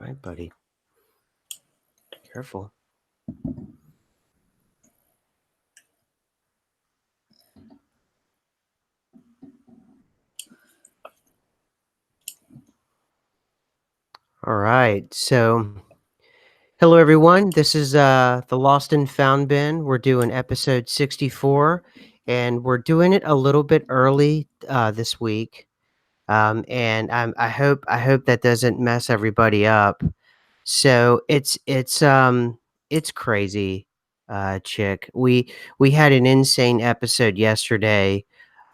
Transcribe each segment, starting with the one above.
Right, buddy. Careful. All right. So, hello everyone. This is the Lost and Found bin. We're doing episode 64, and we're doing it a little bit early this week. I hope that doesn't mess everybody up. So it's crazy, chick. We had an insane episode yesterday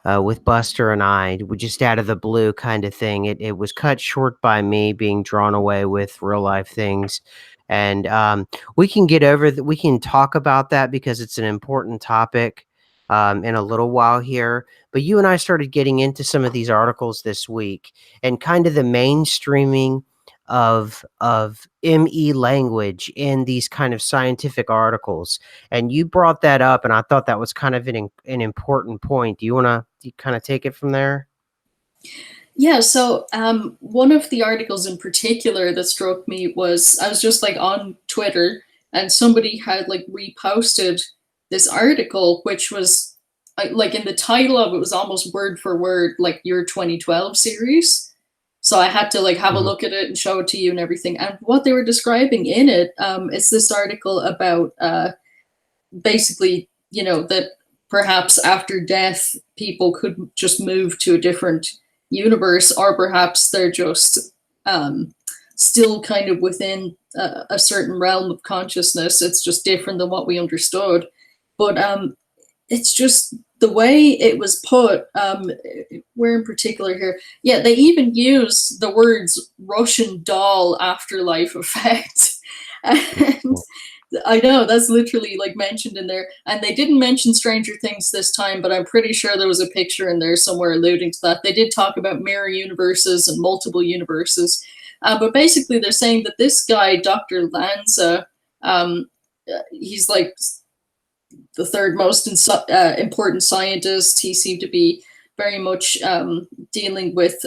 with Buster and I, we just out of the blue kind of thing. It was cut short by me being drawn away with real life things, and we can get over that. We can talk about that because it's an important topic in a little while here. But you and I started getting into some of these articles this week, and kind of the mainstreaming of ME language in these kind of scientific articles, and you brought that up, and I thought that was kind of an important point. Do you want to kind of take it from there? Yeah, so one of the articles in particular that struck me was I was just like on Twitter and somebody had like reposted this article, which was like in the title of it was almost word for word like your 2012 series. So I had to like have a Mhm. look at it and show it to you and everything. And what they were describing in it is this article about basically, that perhaps after death, people could just move to a different universe, or perhaps they're just still kind of within a certain realm of consciousness. It's just different than what we understood. But it's just the way it was put. Where in particular here? Yeah, they even use the words Russian doll afterlife effect. And I know that's literally like mentioned in there. And they didn't mention Stranger Things this time, but I'm pretty sure there was a picture in there somewhere alluding to that. They did talk about mirror universes and multiple universes. But basically, they're saying that this guy, Dr. Lanza, he's like the third most important scientist. He seemed to be very much dealing with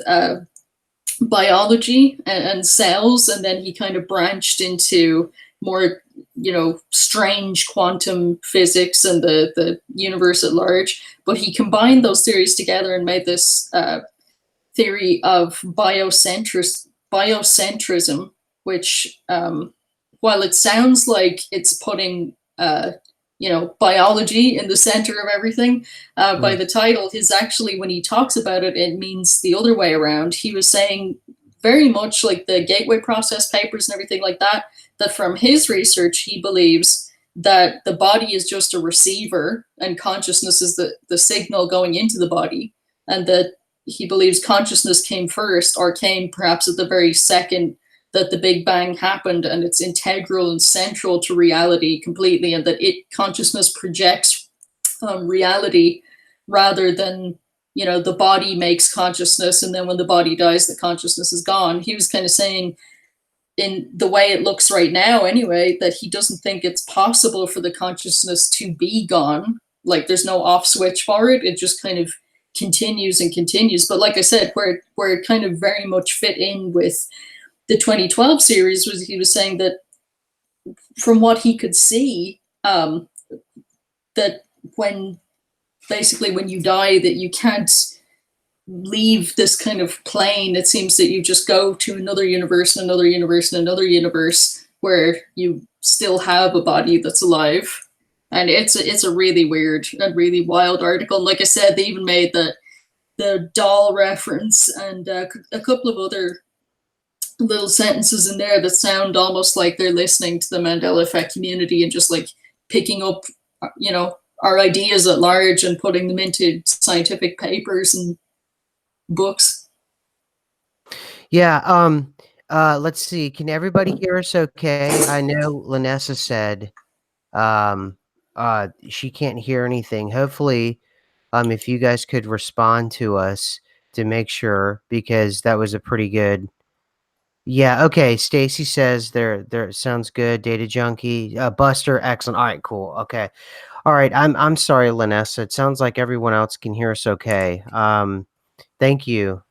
biology and cells, and then he kind of branched into more, strange quantum physics and the universe at large. But he combined those theories together and made this theory of biocentrism, which, while it sounds like it's putting biology in the center of everything, by Mm. the title, his actually, when he talks about it, it means the other way around. He was saying very much like the gateway process papers and everything like that, that from his research, he believes that the body is just a receiver and consciousness is the signal going into the body, and that he believes consciousness came first, or came perhaps at the very second that the Big Bang happened, and it's integral and central to reality completely, and that consciousness projects reality rather than, the body makes consciousness, and then when the body dies, the consciousness is gone. He was kind of saying, in the way it looks right now anyway, that he doesn't think it's possible for the consciousness to be gone. Like there's no off switch for it. It just kind of continues and continues. But like I said, where it kind of very much fit in with the 2012 series was he was saying that from what he could see, that when basically when you die, that you can't leave this kind of plane. It seems that you just go to another universe and another universe and another universe where you still have a body that's alive. And it's a really weird and really wild article. And like I said, they even made the doll reference and a couple of other little sentences in there that sound almost like they're listening to the Mandela effect community and just like picking up, our ideas at large and putting them into scientific papers and books. Yeah. Let's see. Can everybody hear us? Okay. I know Lanessa said um, she can't hear anything. Hopefully, if you guys could respond to us to make sure, because that was a pretty good. Yeah, okay. Stacy says there sounds good. Data junkie, Buster, excellent. All right, cool. Okay. All right. I'm sorry, Lanessa. It sounds like everyone else can hear us okay. Thank you.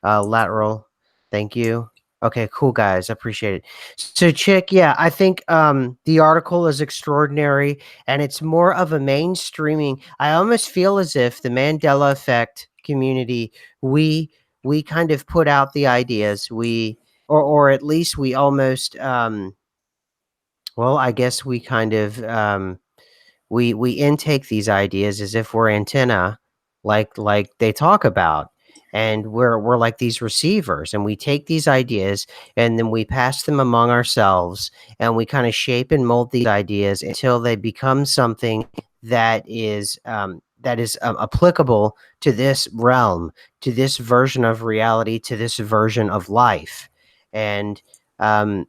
Lateral. Thank you. Okay, cool guys. I appreciate it. So Chick, yeah, I think the article is extraordinary and it's more of a mainstreaming. I almost feel as if the Mandela effect community, we we kind of put out the ideas. Or at least we almost well, I guess we kind of we intake these ideas as if we're antenna, like they talk about, and we're like these receivers, and we take these ideas and then we pass them among ourselves, and we kind of shape and mold these ideas until they become something that is applicable to this realm, to this version of reality, to this version of life. And um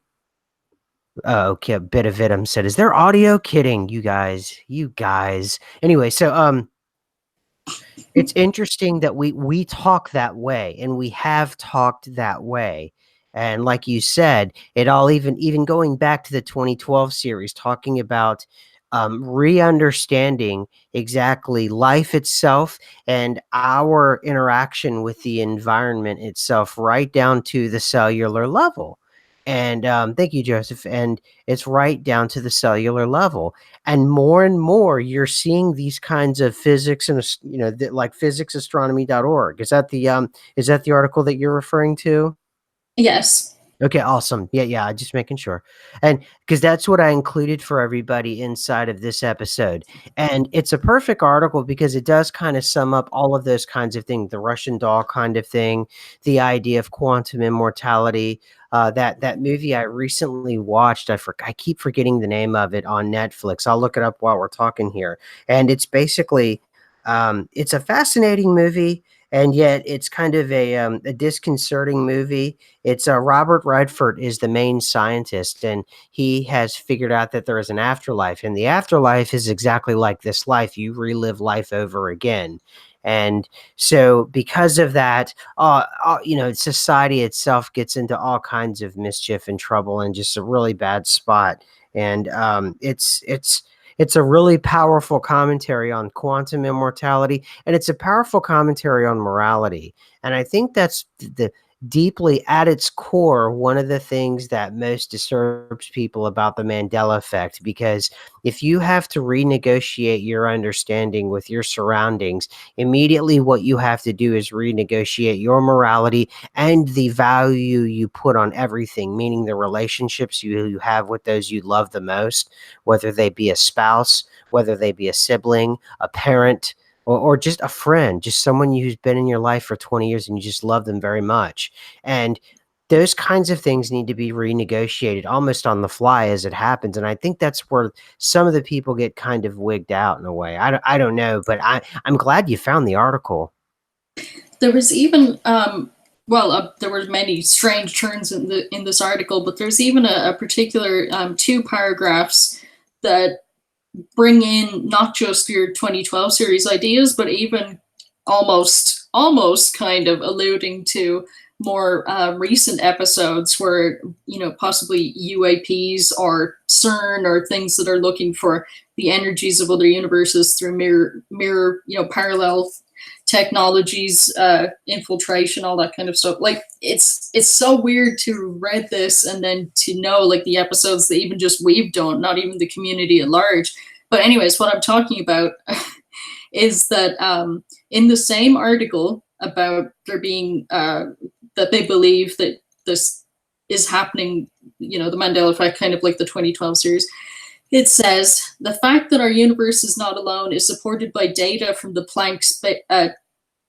okay, a bit of Vitum said, "Is there audio?" Kidding, you guys, you guys. Anyway, so it's interesting that we talk that way, and we have talked that way. And like you said, it all even going back to the 2012 series, talking about re-understanding exactly life itself and our interaction with the environment itself, right down to the cellular level. And thank you, Joseph. And it's right down to the cellular level, and more you're seeing these kinds of physics and like physicsastronomy.org. Is that the article that you're referring to? Yes. Okay, awesome. Yeah, yeah, just making sure. And because that's what I included for everybody inside of this episode. And it's a perfect article because it does kind of sum up all of those kinds of things, the Russian doll kind of thing, the idea of quantum immortality. That movie I recently watched, I keep forgetting the name of it, on Netflix. I'll look it up while we're talking here. And it's basically it's a fascinating movie, and yet it's kind of a disconcerting movie. It's Robert Redford is the main scientist, and he has figured out that there is an afterlife, and the afterlife is exactly like this life. You relive life over again, and so because of that, society itself gets into all kinds of mischief and trouble, and just a really bad spot. And it's a really powerful commentary on quantum immortality, and it's a powerful commentary on morality. And I think that's the deeply at its core one of the things that most disturbs people about the Mandela effect, because if you have to renegotiate your understanding with your surroundings, immediately what you have to do is renegotiate your morality and the value you put on everything, meaning the relationships you have with those you love the most, whether they be a spouse, whether they be a sibling, a parent, or just a friend, just someone who's been in your life for 20 years and you just love them very much. And those kinds of things need to be renegotiated almost on the fly as it happens. And I think that's where some of the people get kind of wigged out in a way. I don't know, but I'm glad you found the article. There was even there were many strange turns in this article, but there's even a particular two paragraphs that bring in not just your 2012 series ideas, but even almost kind of alluding to more recent episodes where possibly UAPs or CERN or things that are looking for the energies of other universes through mirror parallel technologies, infiltration, all that kind of stuff. Like it's so weird to read this and then to know like the episodes that even just we've done, not even the community at large. But anyways, what I'm talking about is that in the same article about there being that they believe that this is happening, the Mandela effect, kind of like the 2012 series. It says the fact that our universe is not alone is supported by data from the Planck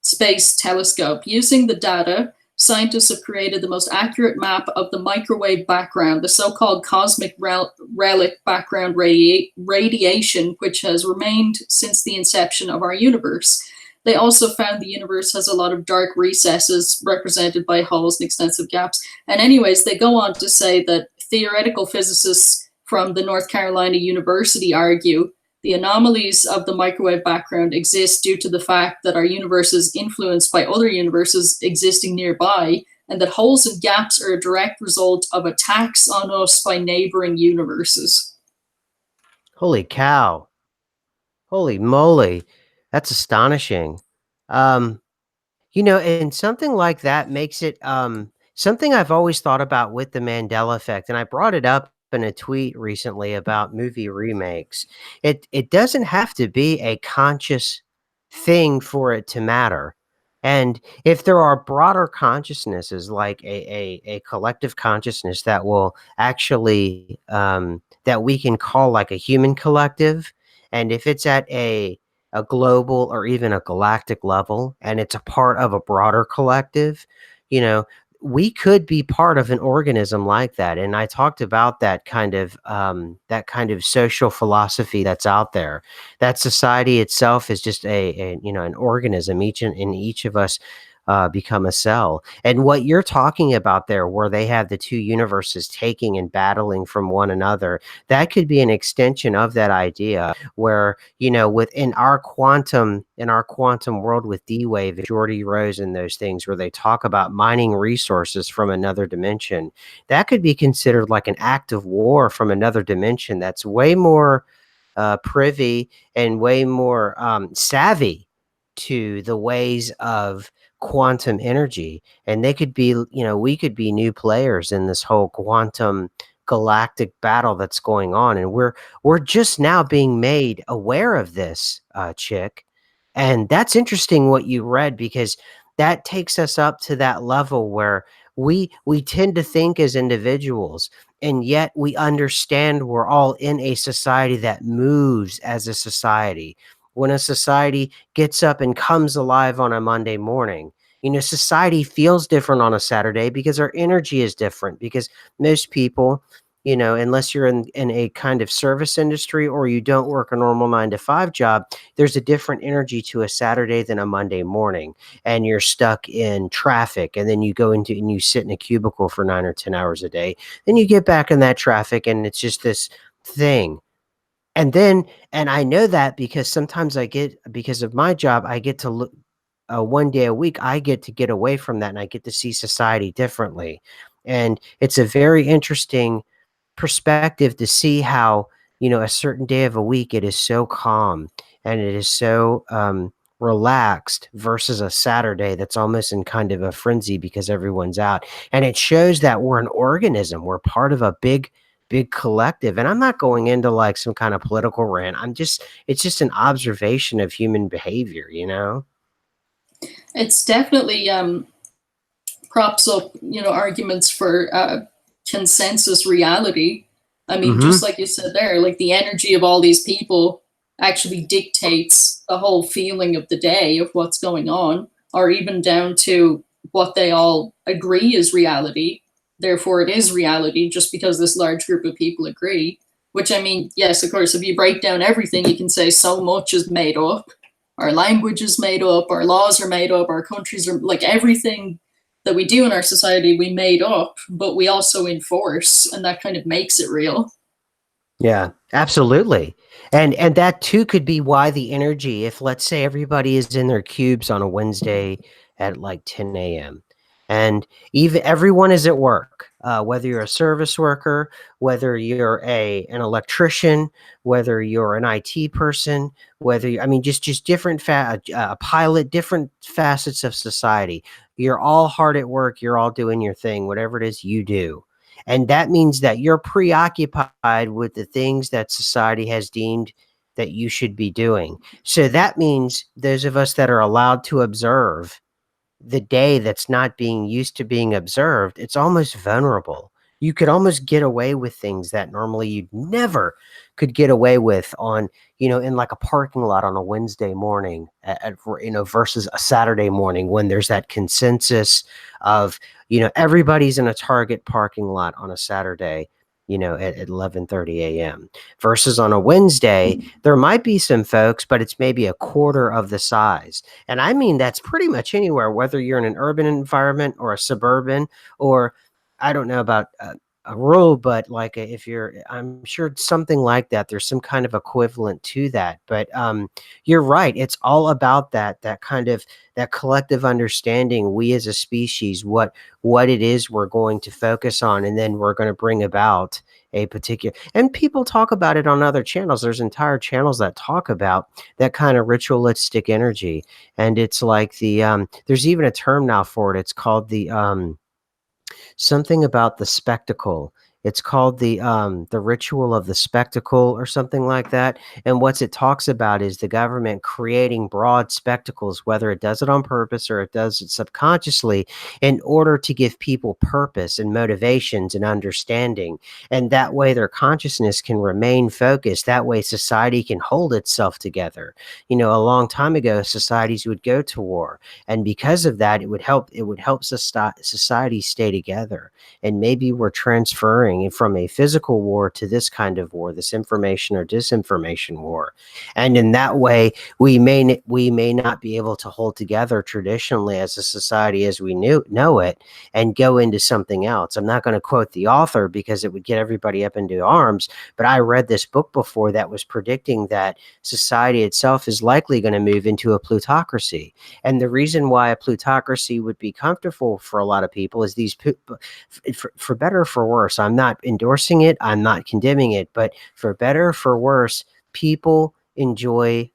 Space Telescope. Using the data, scientists have created the most accurate map of the microwave background, the so-called cosmic relic background radiation, which has remained since the inception of our universe. They also found the universe has a lot of dark recesses represented by holes and extensive gaps. And anyways, they go on to say that theoretical physicists from the North Carolina University argue the anomalies of the microwave background exist due to the fact that our universe is influenced by other universes existing nearby, and that holes and gaps are a direct result of attacks on us by neighboring universes. Holy cow. Holy moly. That's astonishing. Um, and something like that makes it something I've always thought about with the Mandela effect, and I brought it up in a tweet recently about movie remakes. It doesn't have to be a conscious thing for it to matter. And if there are broader consciousnesses, like a collective consciousness that will actually that we can call like a human collective, and if it's at a global or even a galactic level, and it's a part of a broader collective, you know, we could be part of an organism like that. And I talked about that kind of social philosophy that's out there. That society itself is just an organism. In each of us become a cell. And what you're talking about there, where they have the two universes taking and battling from one another, that could be an extension of that idea where, within our quantum world with D-Wave, Jordy Rose and those things where they talk about mining resources from another dimension, that could be considered like an act of war from another dimension that's way more privy and way more savvy to the ways of quantum energy. And they could be, we could be new players in this whole quantum galactic battle that's going on. And we're just now being made aware of this, Chick. And that's interesting what you read, because that takes us up to that level where we tend to think as individuals, and yet we understand we're all in a society that moves as a society. When a society gets up and comes alive on a Monday morning, society feels different on a Saturday because our energy is different. Because most people, unless you're in a kind of service industry or you don't work a normal 9 to 5 job, there's a different energy to a Saturday than a Monday morning. And you're stuck in traffic, and then you go into and you sit in a cubicle for 9 or 10 hours a day. Then you get back in that traffic, and it's just this thing. And I know that because sometimes because of my job, I get to look, one day a week, I get to get away from that, and I get to see society differently. And it's a very interesting perspective to see how, a certain day of a week, it is so calm and it is so relaxed versus a Saturday that's almost in kind of a frenzy because everyone's out. And it shows that we're an organism. We're part of a big collective. And I'm not going into like some kind of political rant. It's just an observation of human behavior. It's definitely props up, arguments for consensus reality. I mean, just Mhm. like you said there, like the energy of all these people actually dictates the whole feeling of the day of what's going on, or even down to what they all agree is reality. Therefore, it is reality just because this large group of people agree. Which, I mean, yes, of course, if you break down everything, you can say so much is made up. Our language is made up, our laws are made up, our countries are like everything that we do in our society we made up, but we also enforce, and that kind of makes it real. Yeah, absolutely. And that too could be why the energy, if let's say everybody is in their cubes on a Wednesday at like 10 a.m. and even everyone is at work, whether you're a service worker, whether you're an electrician, whether you're an IT person, I mean, just different a pilot, different facets of society. You're all hard at work. You're all doing your thing, whatever it is you do. And that means that you're preoccupied with the things that society has deemed that you should be doing. So that means those of us that are allowed to observe the day that's not being used to being observed, it's almost vulnerable. You could almost get away with things that normally you'd never could get away with in like a parking lot on a Wednesday morning versus a Saturday morning when there's that consensus of, everybody's in a Target parking lot on a Saturday, at 11:30 a.m. versus on a Wednesday, there might be some folks, but it's maybe a quarter of the size. And I mean, that's pretty much anywhere, whether you're in an urban environment or a suburban, or I don't know about a rural, but like if I'm sure something like that, there's some kind of equivalent to that. But you're right. It's all about that kind of that collective understanding. We as a species, what it is we're going to focus on, and then we're going to bring about a particular. And people talk about it on other channels. There's entire channels that talk about that kind of ritualistic energy. And it's like there's even a term now for it. It's called something about the spectacle. It's called the ritual of the spectacle or something like that. And what it talks about is the government creating broad spectacles, whether it does it on purpose or it does it subconsciously, in order to give people purpose and motivations and understanding. And that way their consciousness can remain focused. That way society can hold itself together. You know, a long time ago, societies would go to war. And because of that, it would help society stay together. And maybe we're transferring it from a physical war to this kind of war, this information or disinformation war. And in that way, we may not be able to hold together traditionally as a society as we know it, and go into something else. I'm not going to quote the author because it would get everybody up into arms, but I read this book before that was predicting that society itself is likely going to move into a plutocracy. And the reason why a plutocracy would be comfortable for a lot of people is for better or for worse. I'm not endorsing it, I'm not condemning it, but for better or for worse, people enjoy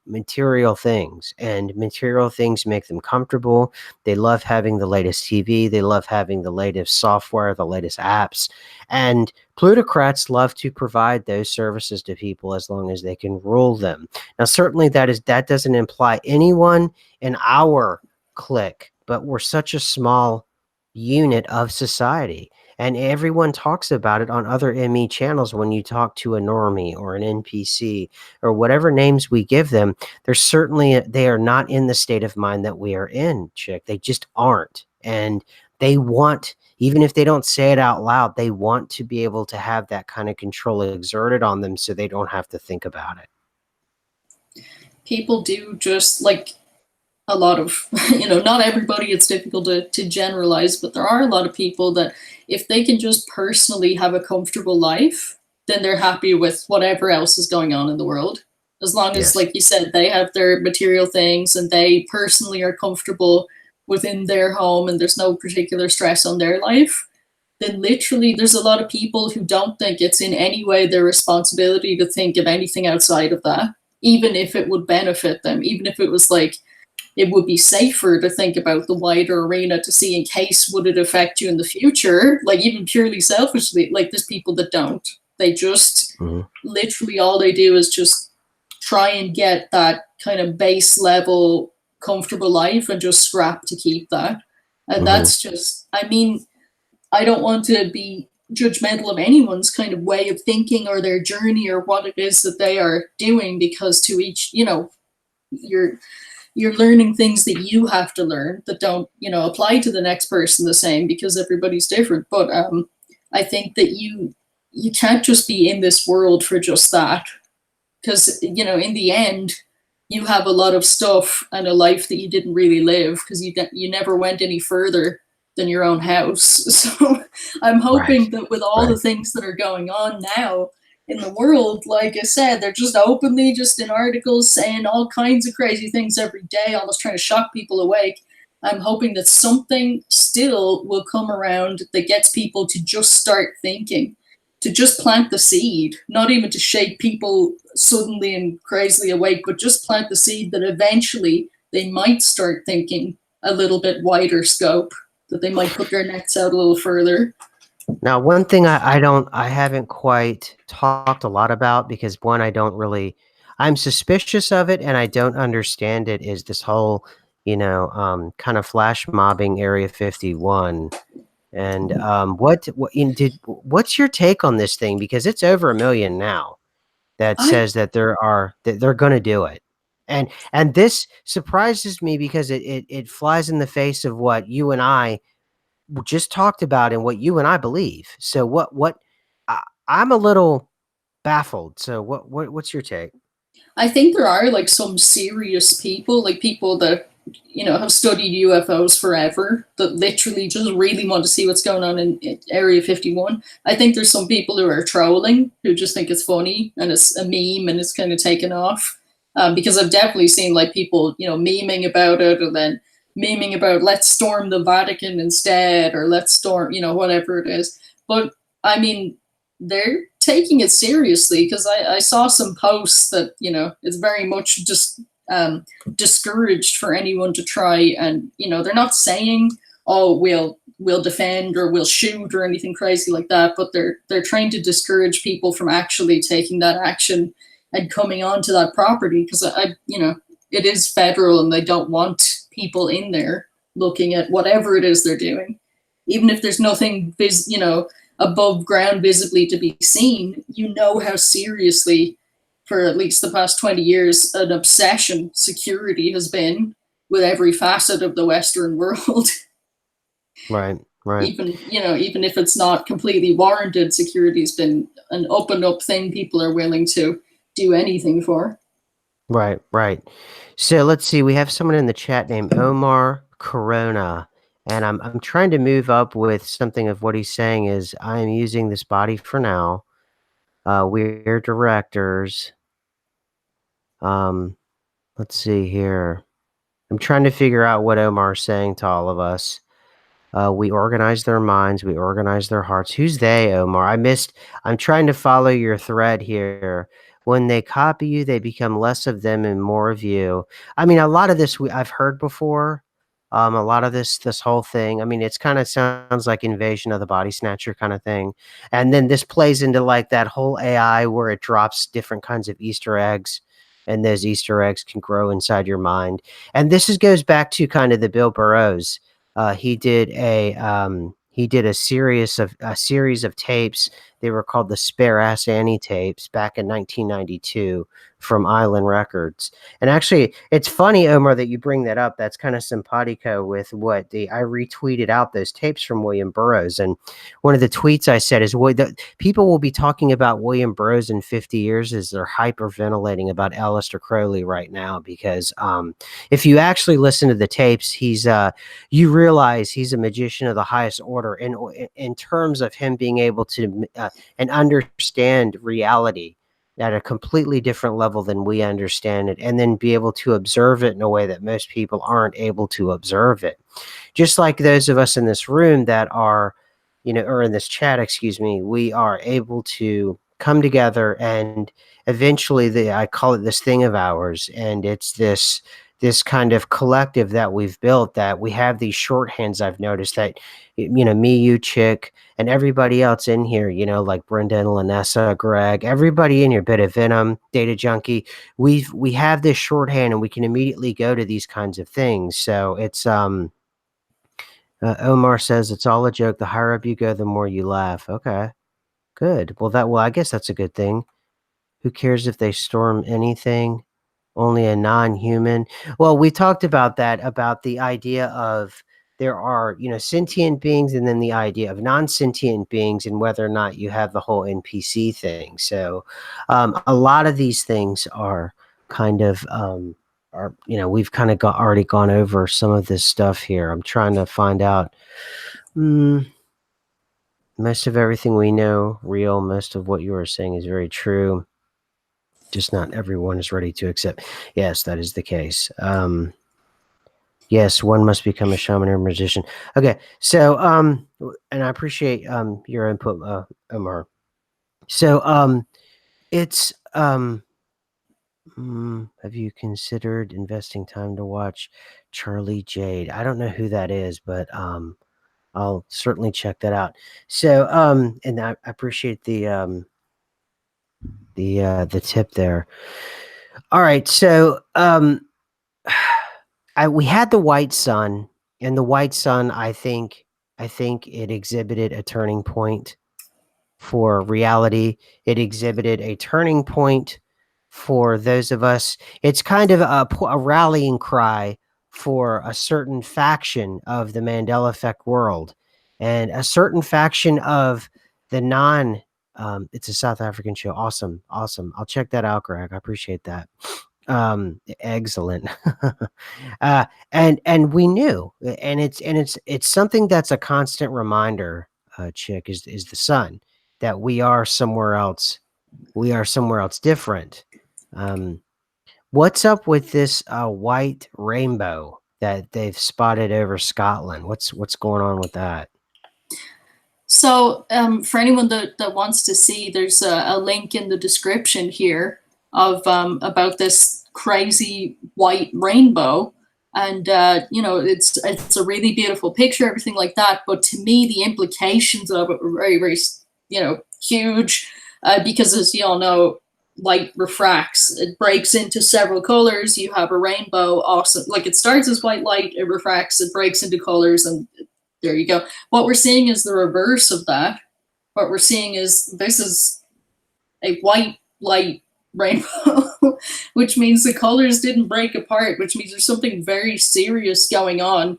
material things, and material things make them comfortable. They love having the latest TV, they love having the latest software, the latest apps, and plutocrats love to provide those services to people as long as they can rule them. Now, certainly that doesn't imply anyone in our clique, but we're such a small unit of society. And everyone talks about it on other ME channels. When you talk to a normie or an NPC or whatever names we give them, they are not in the state of mind that we are in, chick. They just aren't. And they want, even if they don't say it out loud, they want to be able to have that kind of control exerted on them so they don't have to think about it. People do just like a lot of, not everybody, it's difficult to generalize, but there are a lot of people that if they can just personally have a comfortable life, then they're happy with whatever else is going on in the world. As long as, Yes. like you said, they have their material things and they personally are comfortable within their home and there's no particular stress on their life, then literally there's a lot of people who don't think it's in any way their responsibility to think of anything outside of that, even if it would benefit them, even if it was like, it would be safer to think about the wider arena to see in case would it affect you in the future, like even purely selfishly. Like there's people that don't, they just Mhm. literally all they do is just try and get that kind of base level comfortable life and just scrap to keep that. And Mhm. that's just, I mean, I don't want to be judgmental of anyone's kind of way of thinking or their journey or what it is that they are doing, because to each, you're you're learning things that you have to learn that don't, apply to the next person the same, because everybody's different. But I think that you can't just be in this world for just that, because in the end you have a lot of stuff and a life that you didn't really live because you never went any further than your own house. So I'm Right. hoping that with all Right. the things that are going on now in the world, like I said, they're just openly just in articles saying all kinds of crazy things every day, almost trying to shock people awake. I'm hoping that something still will come around that gets people to just start thinking, to just plant the seed, not even to shake people suddenly and crazily awake, but just plant the seed that eventually they might start thinking a little bit wider scope, that they might put their nets out a little further. Now, one thing I haven't quite talked a lot about because one, I'm suspicious of it and I don't understand it, is this whole, kind of flash mobbing Area 51. And what's your take on this thing? Because it's over a million now that I says that they're going to do it. And this surprises me because it flies in the face of what you and I just talked about and what you and I believe. So I'm a little baffled. So what's your take? I think there are like some serious people, like people that have studied UFOs forever, that literally just really want to see what's going on in Area 51. I think there's some people who are trolling, who just think it's funny and it's a meme and it's kind of taken off. Because I've definitely seen like people, memeing about it, or then memeing about let's storm the Vatican instead, or let's storm, whatever it is. But I mean, they're taking it seriously, because I saw some posts that it's very much just discouraged for anyone to try, and they're not saying, oh, we'll will defend or will shoot or anything crazy like that, but they're trying to discourage people from actually taking that action and coming onto that property, because it is federal and they don't want people in there looking at whatever it is they're doing, even if there's nothing above ground visibly to be seen. How seriously, for at least the past 20 years, an obsession security has been with every facet of the Western world. Right, right. Even if it's not completely warranted, security's been an up and up thing people are willing to do anything for. Right, right. So let's see. We have someone in the chat named Omar Corona, and I'm trying to move up with something of what he's saying is I am using this body for now. We're directors. Um, let's see here. I'm trying to figure out what Omar's saying to all of us. We organize their minds, we organize their hearts. Who's they, Omar? I'm trying to follow your thread here. When they copy you, they become less of them and more of you. I mean, a lot of this I've heard before. A lot of this whole thing. I mean, it's kind of sounds like Invasion of the Body Snatcher kind of thing. And then this plays into like that whole AI where it drops different kinds of Easter eggs, and those Easter eggs can grow inside your mind. And goes back to kind of the Bill Burrows. He did a series of tapes. They were called the Spare Ass Annie tapes back in 1992 from Island Records. And actually, it's funny, Omar, that you bring that up. That's kind of simpatico with I retweeted out those tapes from William Burroughs, and one of the tweets I said is, people will be talking about William Burroughs in 50 years as they're hyperventilating about Aleister Crowley right now, because if you actually listen to the tapes, you realize he's a magician of the highest order in terms of him being able to and understand reality at a completely different level than we understand it, and then be able to observe it in a way that most people aren't able to observe it. Just like those of us in this room that are, or in this chat, excuse me, we are able to come together, and eventually I call it this thing of ours, and it's this kind of collective that we've built, that we have these shorthands. I've noticed that, me, you, Chick, and everybody else in here, like Brenda and Lanessa, Greg, everybody in here, Bit of Venom, Data Junkie, we have this shorthand, and we can immediately go to these kinds of things. So it's Omar says it's all a joke. The higher up you go, the more you laugh. Okay, good. Well, I guess that's a good thing. Who cares if they storm anything? Only a non-human. Well, we talked about that, about the idea of there are, sentient beings, and then the idea of non-sentient beings, and whether or not you have the whole NPC thing. So a lot of these things are kind of we've kind of already gone over some of this stuff here. I'm trying to find out. Most of everything we know real. Most of what you are saying is very true. Just not everyone is ready to accept. Yes, that is the case. Yes, one must become a shaman or a magician. Okay, so and I appreciate your input, Omar. So it's have you considered investing time to watch Charlie Jade? I don't know who that is, but I'll certainly check that out. So and I appreciate the tip there. All right, so we had the White Sun, and the White Sun, I think it exhibited a turning point for reality. It exhibited a turning point for those of us. It's kind of a rallying cry for a certain faction of the Mandela effect world, and a certain faction of the non. It's a South African show. Awesome, awesome. I'll check that out, Greg. I appreciate that. Excellent. And we knew, and it's something that's a constant reminder, Chick, is the sun, that we are somewhere else. We are somewhere else different. Um, what's up with this white rainbow that they've spotted over Scotland? What's going on with that? So, for anyone that wants to see, there's a link in the description here of about this crazy white rainbow. and it's a really beautiful picture, everything like that. But to me, the implications of it were very, very, huge, because, as you all know, light refracts. It breaks into several colors. You have a rainbow. Awesome. Like, it starts as white light, it refracts, it breaks into colors, and there you go. What we're seeing is the reverse of that. What we're seeing is this is a white light rainbow, which means the colors didn't break apart, which means there's something very serious going on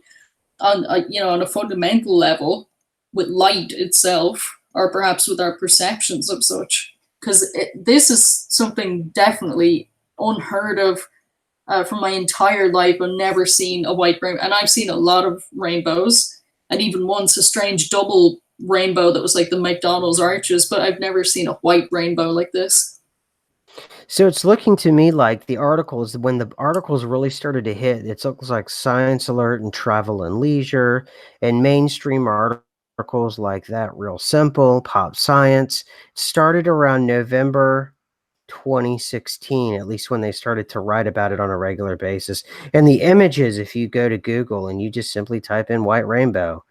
on a fundamental level with light itself, or perhaps with our perceptions of such. Because this is something definitely unheard of, from my entire life. I've never seen a white rainbow, and I've seen a lot of rainbows, and even once a strange double rainbow that was like the McDonald's arches, but I've never seen a white rainbow like this. So it's looking to me like the articles, when the articles really started to hit, it looks like Science Alert and Travel and Leisure and mainstream articles like that, Real Simple, Pop Science, started around November 2016, at least when they started to write about it on a regular basis. And the images, if you go to Google and you just simply type in white rainbow,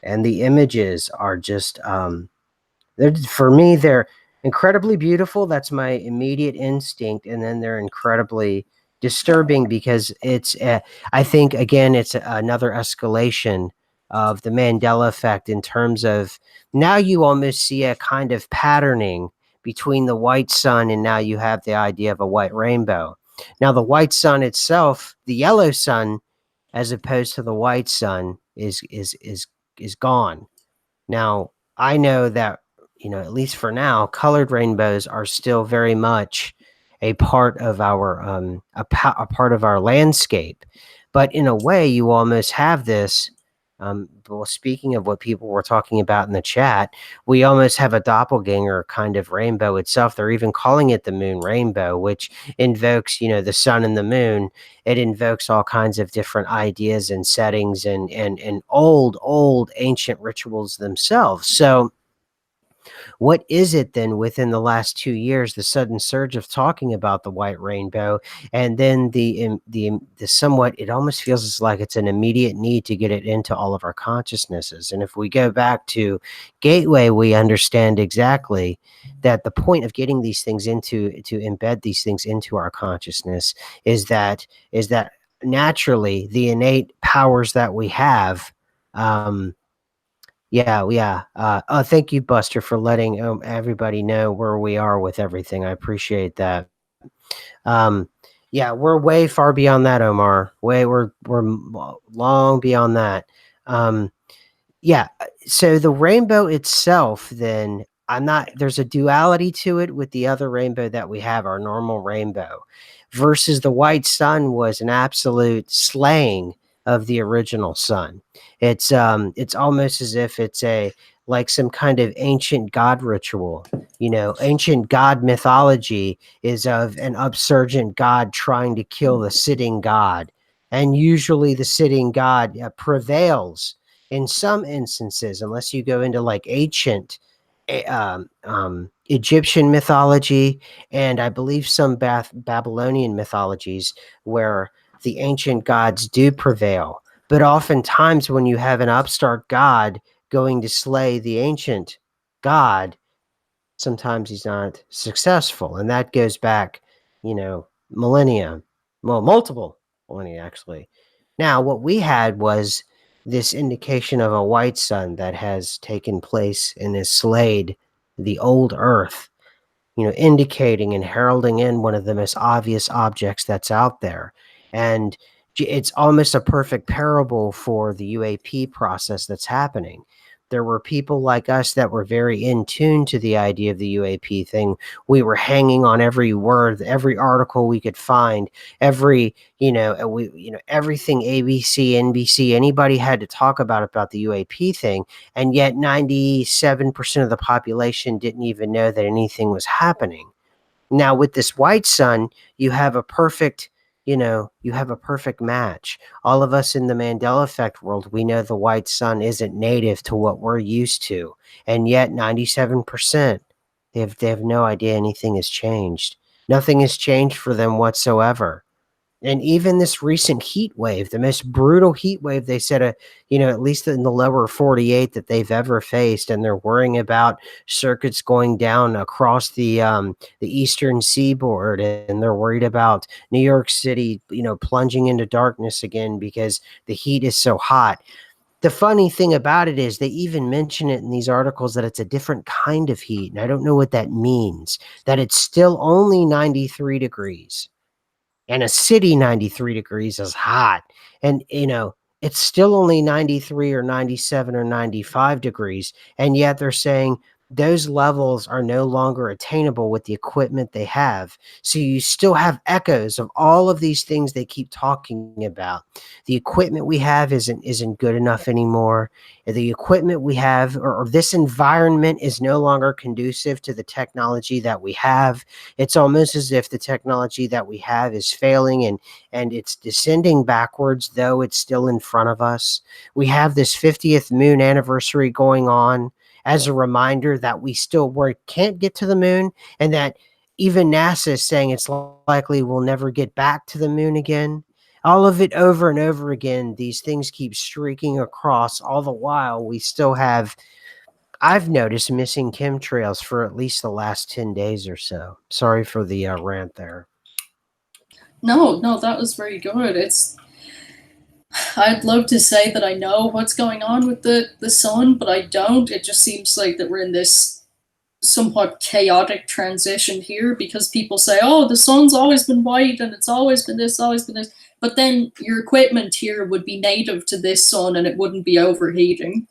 and the images are just for me, they're incredibly beautiful. That's my immediate instinct, and then they're incredibly disturbing because I think again, it's another escalation of the Mandela effect in terms of now you almost see a kind of patterning between the white sun and now you have the idea of a white rainbow. Now the white sun itself, the yellow sun, as opposed to the white sun, is gone. Now, I know that, at least for now, colored rainbows are still very much a part of our a part of our landscape. But in a way, you almost have this. Well, speaking of what people were talking about in the chat, we almost have a doppelganger kind of rainbow itself. They're even calling it the moon rainbow, which invokes, the sun and the moon. It invokes all kinds of different ideas and settings and old ancient rituals themselves. So what is it then within the last 2 years, the sudden surge of talking about the white rainbow, and then the somewhat, it almost feels like it's an immediate need to get it into all of our consciousnesses. And if we go back to Gateway, we understand exactly that the point of getting these things to embed these things into our consciousness is that naturally the innate powers that we have. Yeah. Thank you, Buster, for letting everybody know where we are with everything. I appreciate that. Um, yeah, we're way far beyond that, Omar. We're long beyond that. Um, yeah. So the rainbow itself, then I'm not. There's a duality to it with the other rainbow that we have, our normal rainbow, versus the white sun was an absolute slaying of the original sun. It's almost as if it's a like some kind of ancient god ritual. Ancient god mythology is of an upsurgent god trying to kill the sitting god, and usually the sitting god prevails in some instances, unless you go into like ancient Egyptian mythology, and I believe some Babylonian mythologies where the ancient gods do prevail. But oftentimes, when you have an upstart god going to slay the ancient god, sometimes he's not successful. And that goes back, millennia, well, multiple millennia, actually. Now, what we had was this indication of a white sun that has taken place and has slayed the old earth, indicating and heralding in one of the most obvious objects that's out there. And it's almost a perfect parable for the UAP process that's happening. There were people like us that were very in tune to the idea of the UAP thing. We were hanging on every word, every article we could find, everything ABC, NBC, anybody had to talk about the UAP thing, and yet 97% of the population didn't even know that anything was happening. Now with this white sun, you have a perfect match. All of us in the Mandela effect world, we know the white sun isn't native to what we're used to, and yet 97%, they have no idea anything has changed. Nothing has changed for them whatsoever. And even this recent heat wave, the most brutal heat wave, they said, at least in the lower 48 that they've ever faced, and they're worrying about circuits going down across the eastern seaboard, and they're worried about New York City, plunging into darkness again because the heat is so hot. The funny thing about it is they even mention it in these articles that it's a different kind of heat, and I don't know what that means. That it's still only 93 degrees, and a city 93 degrees is hot. And it's still only 93 or 97 or 95 degrees, and yet they're saying those levels are no longer attainable with the equipment they have. So you still have echoes of all of these things they keep talking about. The equipment we have isn't good enough anymore. The equipment we have, or this environment, is no longer conducive to the technology that we have. It's almost as if the technology that we have is failing, and it's descending backwards, though it's still in front of us. We have this 50th moon anniversary going on as a reminder that we can't get to the moon, and that even NASA is saying it's likely we'll never get back to the moon again. All of it over and over again, these things keep streaking across. All the while, we still have, I've noticed, missing chemtrails for at least the last 10 days or so. Sorry for the rant there. No, no, that was very good. I'd love to say that I know what's going on with the sun, but I don't. It just seems like that we're in this somewhat chaotic transition here because people say, "Oh, the sun's always been white and it's always been this, always been this." But then your equipment here would be native to this sun and it wouldn't be overheating.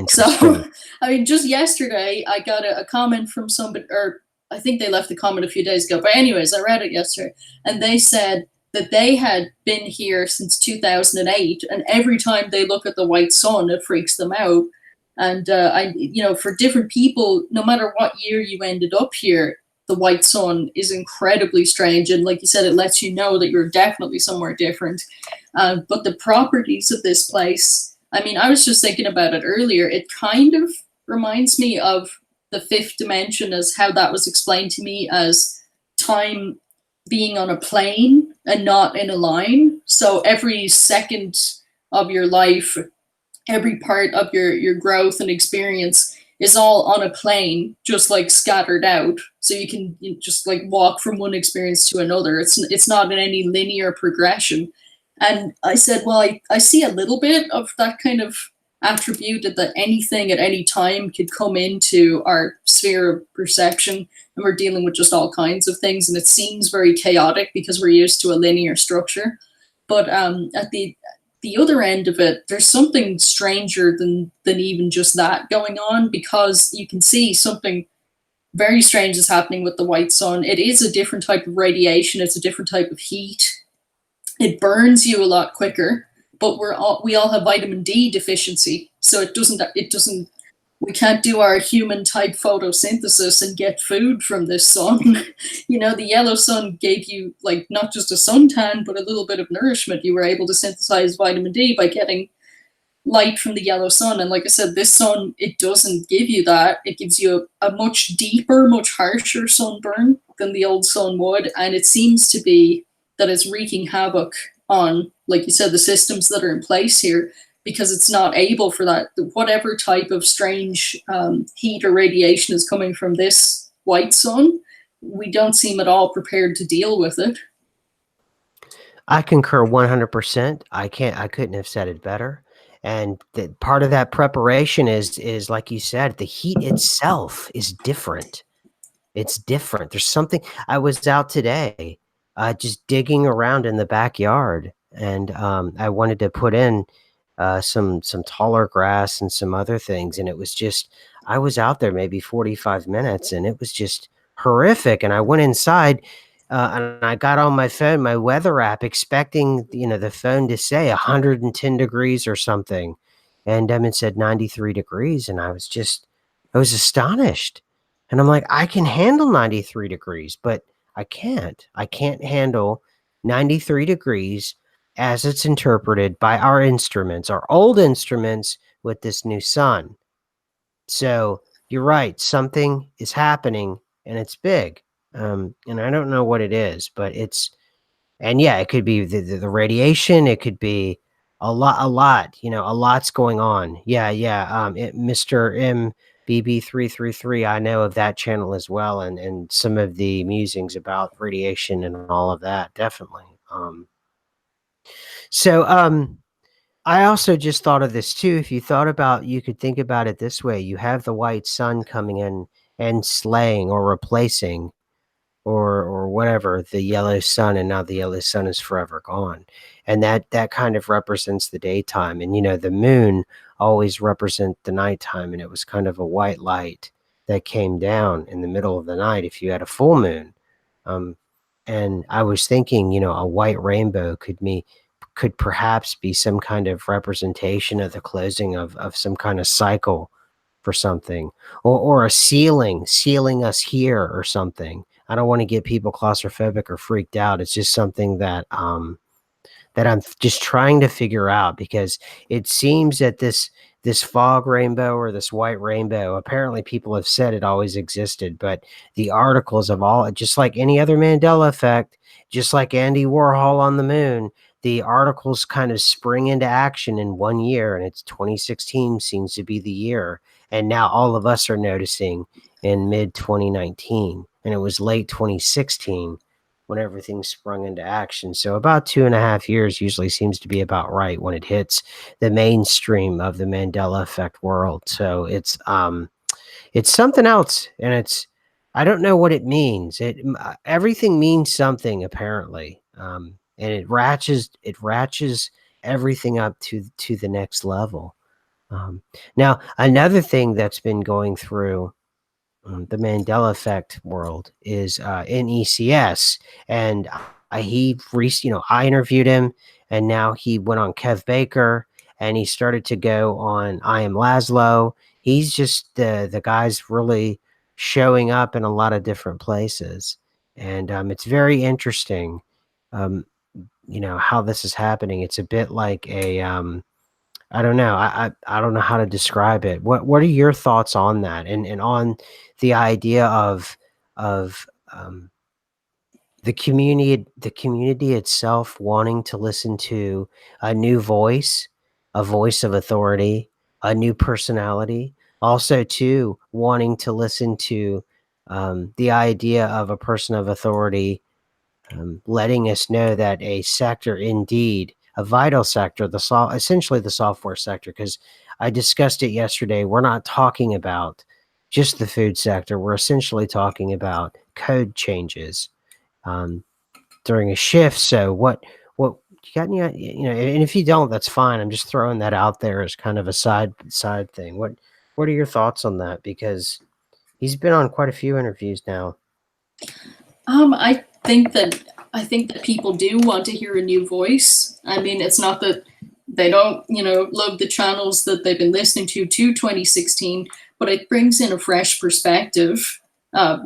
So, Interesting. I mean, just yesterday, I got a comment from somebody, or I think they left a comment a few days ago. But, anyways, I read it yesterday, and they said that they had been here since 2008, and every time they look at the white sun, it freaks them out. And for different people, no matter what year you ended up here, the white sun is incredibly strange, and like you said, it lets you know that you're definitely somewhere different. But the properties of this place, I mean, I was just thinking about it earlier. It kind of reminds me of the fifth dimension, as how that was explained to me as time being on a plane and not in a line. So every second of your life, every part of your growth and experience is all on a plane, just like scattered out. So you just like walk from one experience to another. It's not in any linear progression. And I said, well, I see a little bit of that kind of attribute, that anything at any time could come into our sphere of perception, and we're dealing with just all kinds of things, and it seems very chaotic because we're used to a linear structure. But at the other end of it, there's something stranger than even just that going on, because you can see something very strange is happening with the white sun. It is a different type of radiation. It's a different type of heat. It burns you a lot quicker, but we all have vitamin D deficiency, so it doesn't we can't do our human type photosynthesis and get food from this sun. The yellow sun gave you, like, not just a suntan but a little bit of nourishment. You were able to synthesize vitamin D by getting light from the yellow sun. And like I said, this sun, it doesn't give you that. It gives you a much deeper, much harsher sunburn than the old sun would. And it seems to be that it's wreaking havoc on, like you said, the systems that are in place here, because it's not able for that. Whatever type of strange heat or radiation is coming from this white sun, we don't seem at all prepared to deal with it. I concur 100%. I couldn't have said it better. And part of that preparation is like you said, the heat itself is different. It's different. There's something. I was out today, just digging around in the backyard, and I wanted to put in some taller grass and some other things, and it was just, I was out there maybe 45 minutes, and it was just horrific. And I went inside, and I got on my phone, my weather app, expecting the phone to say 110 degrees or something, and it said 93 degrees, and I was astonished. And I'm like, I can handle 93 degrees, but I can't. I can't handle 93 degrees as it's interpreted by our instruments, our old instruments, with this new sun. So you're right. Something is happening, and it's big. And I don't know what it is, but And yeah, it could be the radiation, it could be a lot, a lot's going on. Yeah, yeah, Mr. MBB333, I know of that channel as well, and some of the musings about radiation and all of that, definitely. So, I also just thought of this too. If you thought about, you could think about it this way: you have the white sun coming in and slaying or replacing or whatever the yellow sun, and now the yellow sun is forever gone, and that kind of represents the daytime. And the moon always represent the nighttime, and it was kind of a white light that came down in the middle of the night if you had a full moon. um, and I was thinking, a white rainbow could perhaps be some kind of representation of the closing of some kind of cycle for something, or a sealing us here or something. I don't want to get people claustrophobic or freaked out. It's just something that I'm just trying to figure out, because it seems that this fog rainbow or this white rainbow, apparently people have said it always existed, but the articles of all, just like any other Mandela effect, just like Andy Warhol on the moon, the articles kind of spring into action in 1 year, and it's 2016 seems to be the year. And now all of us are noticing in mid 2019, and it was late 2016 when everything sprung into action. So about 2.5 years usually seems to be about right when it hits the mainstream of the Mandela effect world. So it's something else, and I don't know what it means. Everything means something apparently, and it ratchets everything up to the next level. Now another thing that's been going through the Mandela effect world is in ECS, and I interviewed him, and now he went on Kev Baker, and he started to go on I Am Laszlo. He's just the guy's really showing up in a lot of different places, and it's very interesting, um, how this is happening. It's a bit like a I don't know. I don't know how to describe it. What are your thoughts on that, and on the idea of the community itself wanting to listen to a new voice, a voice of authority, a new personality, also too wanting to listen to the idea of a person of authority, letting us know that a sector, indeed, a vital sector, essentially the software sector, because I discussed it yesterday. We're not talking about just the food sector. We're essentially talking about code changes um, during a shift. So what you got any, and if you don't, that's fine. I'm just throwing that out there as kind of a side thing. What are your thoughts on that? Because he's been on quite a few interviews now. I think that people do want to hear a new voice. I mean, it's not that they don't, love the channels that they've been listening to 2016, but it brings in a fresh perspective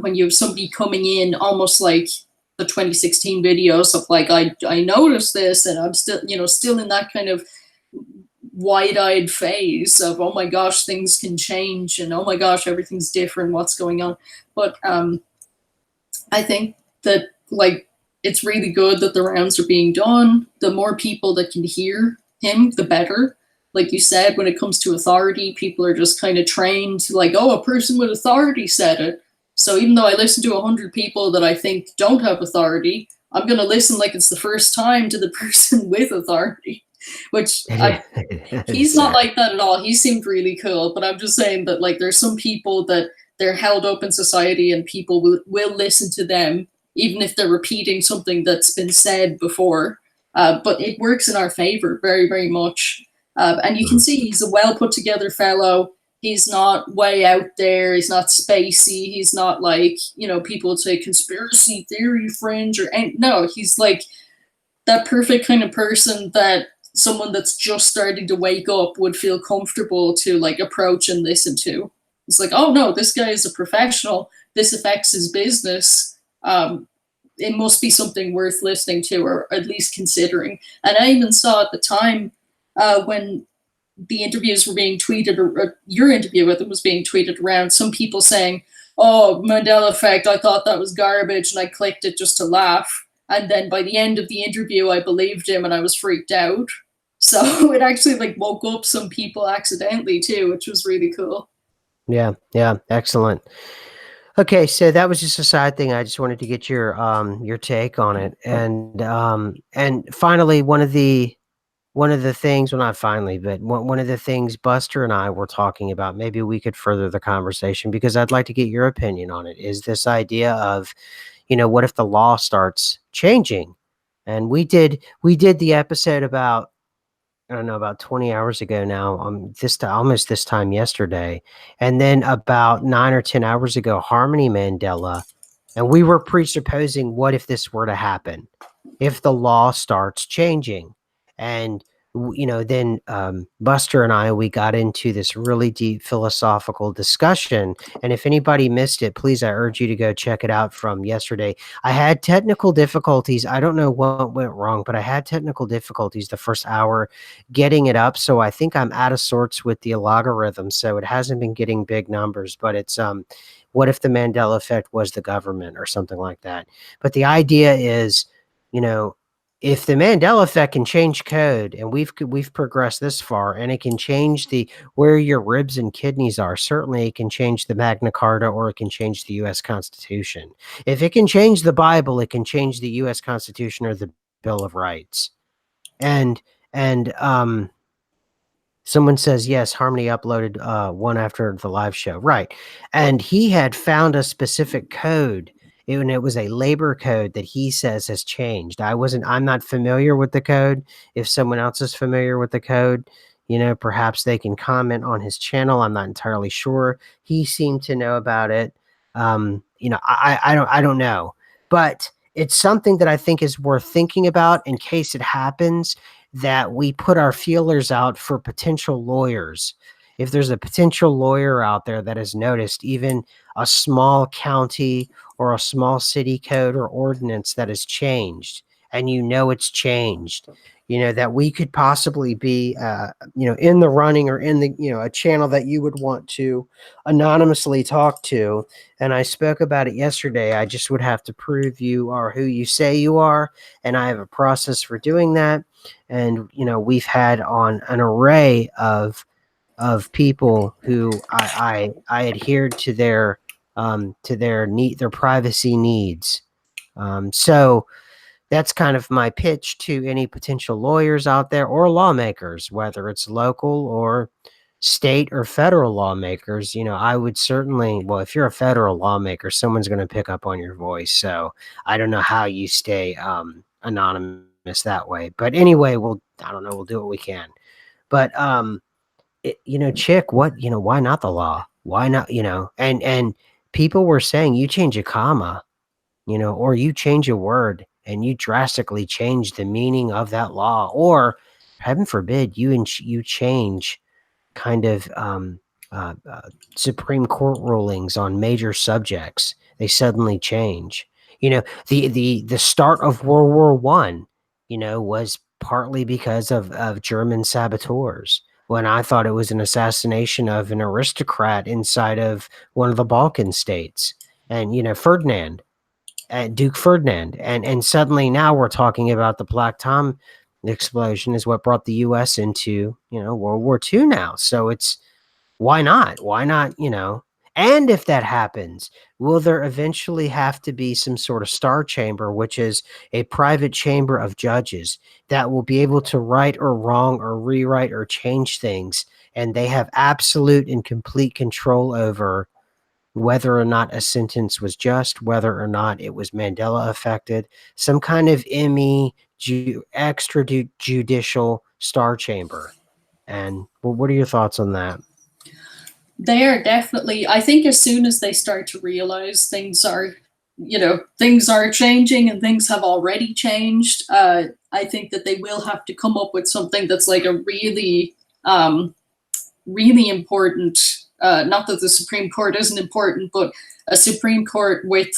when you have somebody coming in almost like the 2016 videos of like, I noticed this, and I'm still in that kind of wide-eyed phase of, oh my gosh, things can change, and oh my gosh, everything's different, what's going on. But I think that, like, it's really good that the rounds are being done. The more people that can hear him, the better. Like you said, when it comes to authority, people are just kind of trained to, like, oh, a person with authority said it. So even though I listen to 100 people that I think don't have authority, I'm going to listen like it's the first time to the person with authority, which he's not Exactly. like that at all. He seemed really cool, but I'm just saying that, like, there's some people that they're held up in society, and people will listen to them even if they're repeating something that's been said before. But it works in our favor very, very much. And you can see he's a well put together fellow. He's not way out there. He's not spacey. He's not like, people would say conspiracy theory fringe or any, no, he's like that perfect kind of person that someone that's just starting to wake up would feel comfortable to, like, approach and listen to. It's like, oh no, this guy is a professional. This affects his business. It must be something worth listening to, or at least considering. And I even saw at the time when the interviews were being tweeted, or your interview with him was being tweeted around, some people saying, oh, Mandela effect, I thought that was garbage and I clicked it just to laugh. And then by the end of the interview, I believed him and I was freaked out. So it actually like woke up some people accidentally too, which was really cool. Yeah, yeah, excellent. Okay, so that was just a side thing. I just wanted to get your take on it. And finally one of the things, well not finally, but one of the things Buster and I were talking about, maybe we could further the conversation because I'd like to get your opinion on it, is this idea of, what if the law starts changing? And we did the episode about, I don't know, about 20 hours ago now, almost this time yesterday. And then about 9 or 10 hours ago, Harmony Mandela. And we were presupposing, what if this were to happen? If the law starts changing. And, then Buster and I, we got into this really deep philosophical discussion. And if anybody missed it, please, I urge you to go check it out from yesterday. I had technical difficulties. I don't know what went wrong, but I had technical difficulties the first hour getting it up. So I think I'm out of sorts with the algorithm. So it hasn't been getting big numbers, but it's what if the Mandela effect was the government or something like that. But the idea is, you know, if the Mandela effect can change code, and we've progressed this far, and it can change the where your ribs and kidneys are, certainly it can change the Magna Carta, or it can change the U.S. Constitution. If it can change the Bible, it can change the U.S. Constitution or the Bill of Rights. And someone says, yes, Harmony uploaded one after the live show. Right. And he had found a specific code, and it was a labor code that he says has changed. I'm not familiar with the code. If someone else is familiar with the code, perhaps they can comment on his channel. I'm not entirely sure. He seemed to know about it. I don't know. But it's something that I think is worth thinking about in case it happens, that we put our feelers out for potential lawyers. If there's a potential lawyer out there that has noticed even a small county or a small city code or ordinance that has changed, and it's changed, that we could possibly be, in the running, or in the, a channel that you would want to anonymously talk to. And I spoke about it yesterday. I just would have to prove you are who you say you are. And I have a process for doing that. And we've had on an array of people who I adhered to their privacy needs. So that's kind of my pitch to any potential lawyers out there, or lawmakers, whether it's local or state or federal lawmakers. I would certainly, well, if you're a federal lawmaker, someone's going to pick up on your voice. So I don't know how you stay anonymous that way. But anyway, I don't know, we'll do what we can. But Chick, why not the law? Why not, and people were saying, you change a comma, or you change a word, and you drastically change the meaning of that law, or heaven forbid, you change kind of Supreme Court rulings on major subjects. They suddenly change. The start of World War One, was partly because of German saboteurs. When I thought it was an assassination of an aristocrat inside of one of the Balkan states, and Ferdinand, Duke Ferdinand, and suddenly now we're talking about the Black Tom explosion is what brought the U.S. into World War II now. So it's, why not? Why not? And if that happens, will there eventually have to be some sort of star chamber, which is a private chamber of judges that will be able to right or wrong or rewrite or change things, and they have absolute and complete control over whether or not a sentence was just, whether or not it was Mandela affected, some kind of extrajudicial star chamber. And well, what are your thoughts on that? They are definitely, I think as soon as they start to realize things are changing and things have already changed, I think that they will have to come up with something that's like a really, really important, not that the Supreme Court isn't important, but a Supreme Court with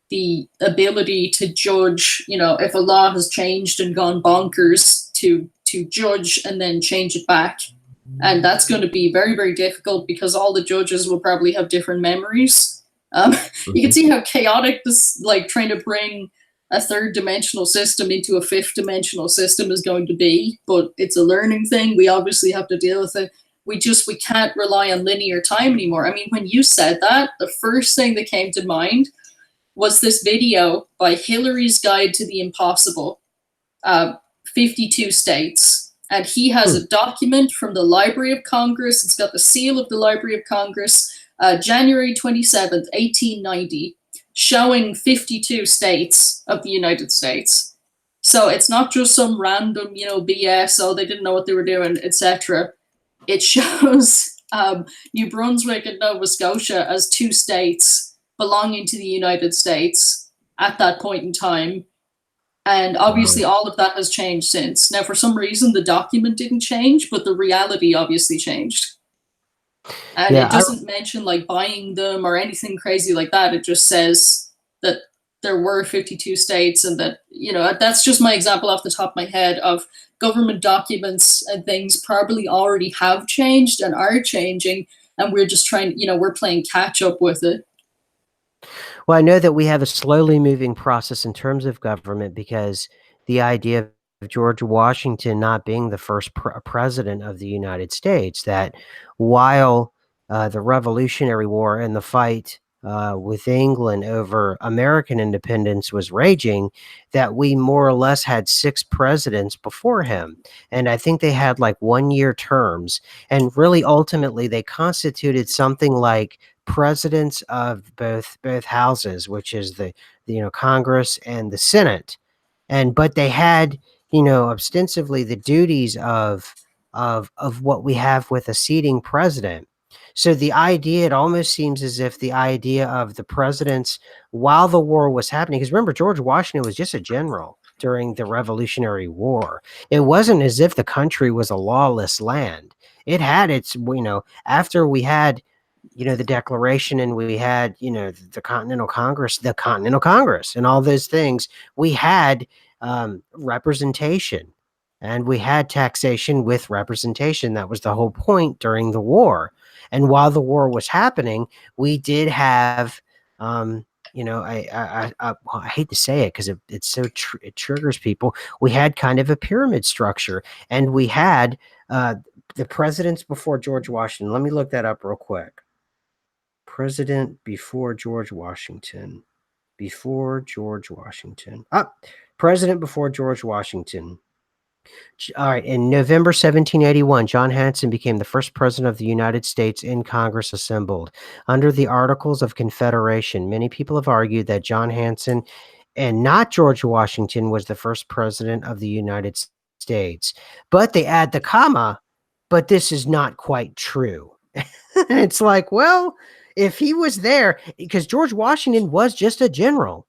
the ability to judge, if a law has changed and gone bonkers, to judge and then change it back. And that's going to be very, very difficult because all the judges will probably have different memories. You can Mhm. see how chaotic this, like trying to bring a third dimensional system into a fifth dimensional system is going to be, but it's a learning thing. We obviously have to deal with it. We can't rely on linear time anymore. I mean, when you said that, the first thing that came to mind was this video by Hillary's Guide to the Impossible, 52 states. And he has Hmm. a document from the Library of Congress. It's got the seal of the Library of Congress, January 27th, 1890, showing 52 states of the United States. So it's not just some random, BS, oh, they didn't know what they were doing, etc. It shows New Brunswick and Nova Scotia as two states belonging to the United States at that point in time. And obviously, Wow. all of that has changed since. Now, for some reason, the document didn't change, but the reality obviously changed. And Yeah, it doesn't mention like buying them or anything crazy like that. It just says that there were 52 states, and that, that's just my example off the top of my head of government documents and things probably already have changed and are changing. And we're just trying, we're playing catch up with it. well, I know that we have a slowly moving process in terms of government because the idea of George Washington not being the first president of the United States, that while the Revolutionary War and the fight with England over American independence was raging, that we more or less had 6 presidents before him. And I think they had like 1 year terms. And really, ultimately, they constituted something like presidents of both houses, which is the Congress and the Senate, and but they had ostensibly the duties of what we have with a seating president. So the idea, it almost seems as if the idea of the presidents while the war was happening, because remember George Washington was just a general during the Revolutionary War. It wasn't as if the country was a lawless land. It had its, after we had the Declaration, and we had, the Continental Congress, and all those things. We had representation, and we had taxation with representation. That was the whole point during the war. And while the war was happening, we did have, well, I hate to say it because it's so it triggers people. We had kind of a pyramid structure, and we had the presidents before George Washington. Let me look that up real quick. President before George Washington. Before George Washington. President before George Washington. All right. In November 1781, John Hanson became the first president of the United States in Congress assembled. Under the Articles of Confederation, many people have argued that John Hanson and not George Washington was the first president of the United States. But they add the comma, but this is not quite true. And it's like, well, if he was there, because George Washington was just a general,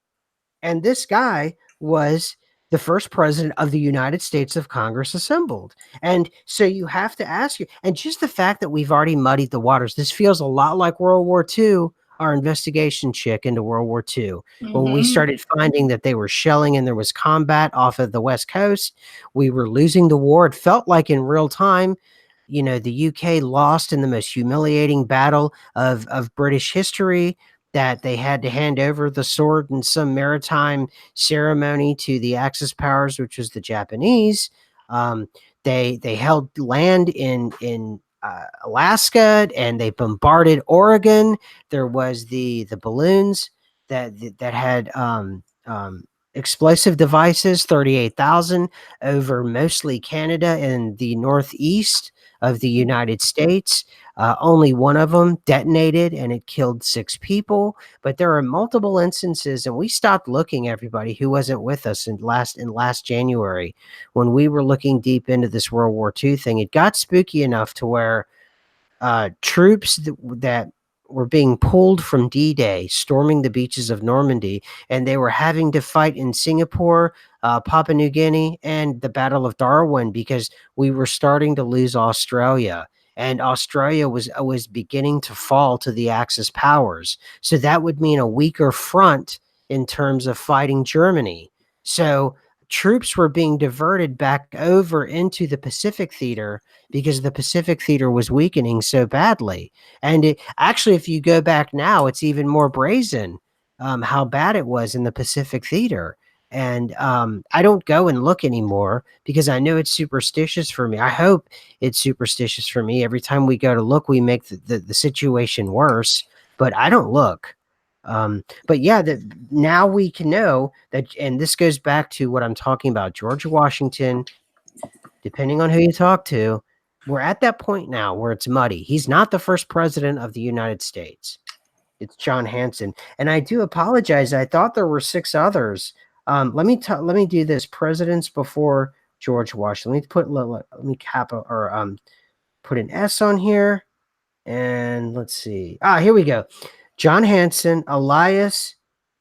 and this guy was the first president of the United States of Congress assembled. And so you have to ask you, and just the fact that we've already muddied the waters, this feels a lot like World War II, our investigation chick into World War II. When we Mm-hmm. started finding that they were shelling and there was combat off of the West Coast, we were losing the war. It felt like in real time. The UK lost in the most humiliating battle of British history, that they had to hand over the sword in some maritime ceremony to the Axis powers, which was the Japanese. Um, they held land in Alaska, and they bombarded Oregon. There was the balloons that had explosive devices, 38,000 over mostly Canada and the Northeast of the United States. Only one of them detonated, and it killed 6 people. But there are multiple instances, and we stopped looking. Everybody who wasn't with us in last January, when we were looking deep into this World War II thing, it got spooky enough to where troops that were being pulled from D-Day, storming the beaches of Normandy, and they were having to fight in Singapore, Papua New Guinea, and the Battle of Darwin, because we were starting to lose Australia. And Australia was beginning to fall to the Axis powers. So that would mean a weaker front in terms of fighting Germany. So troops were being diverted back over into the Pacific Theater because the Pacific Theater was weakening so badly. And actually, if you go back now, it's even more brazen how bad it was in the Pacific Theater. And I don't go and look anymore because I know it's superstitious for me. I hope it's superstitious for me. Every time we go to look, we make the situation worse. But I don't look. But yeah, that now we can know that, and this goes back to what I'm talking about. George Washington, depending on who you talk to, we're at that point now where it's muddy. He's not the first president of the United States. It's John Hanson, and I do apologize. I thought there were six others. Let me do this. Presidents before George Washington. Let me cap or put an S on here, and let's see. Here we go. John Hanson, Elias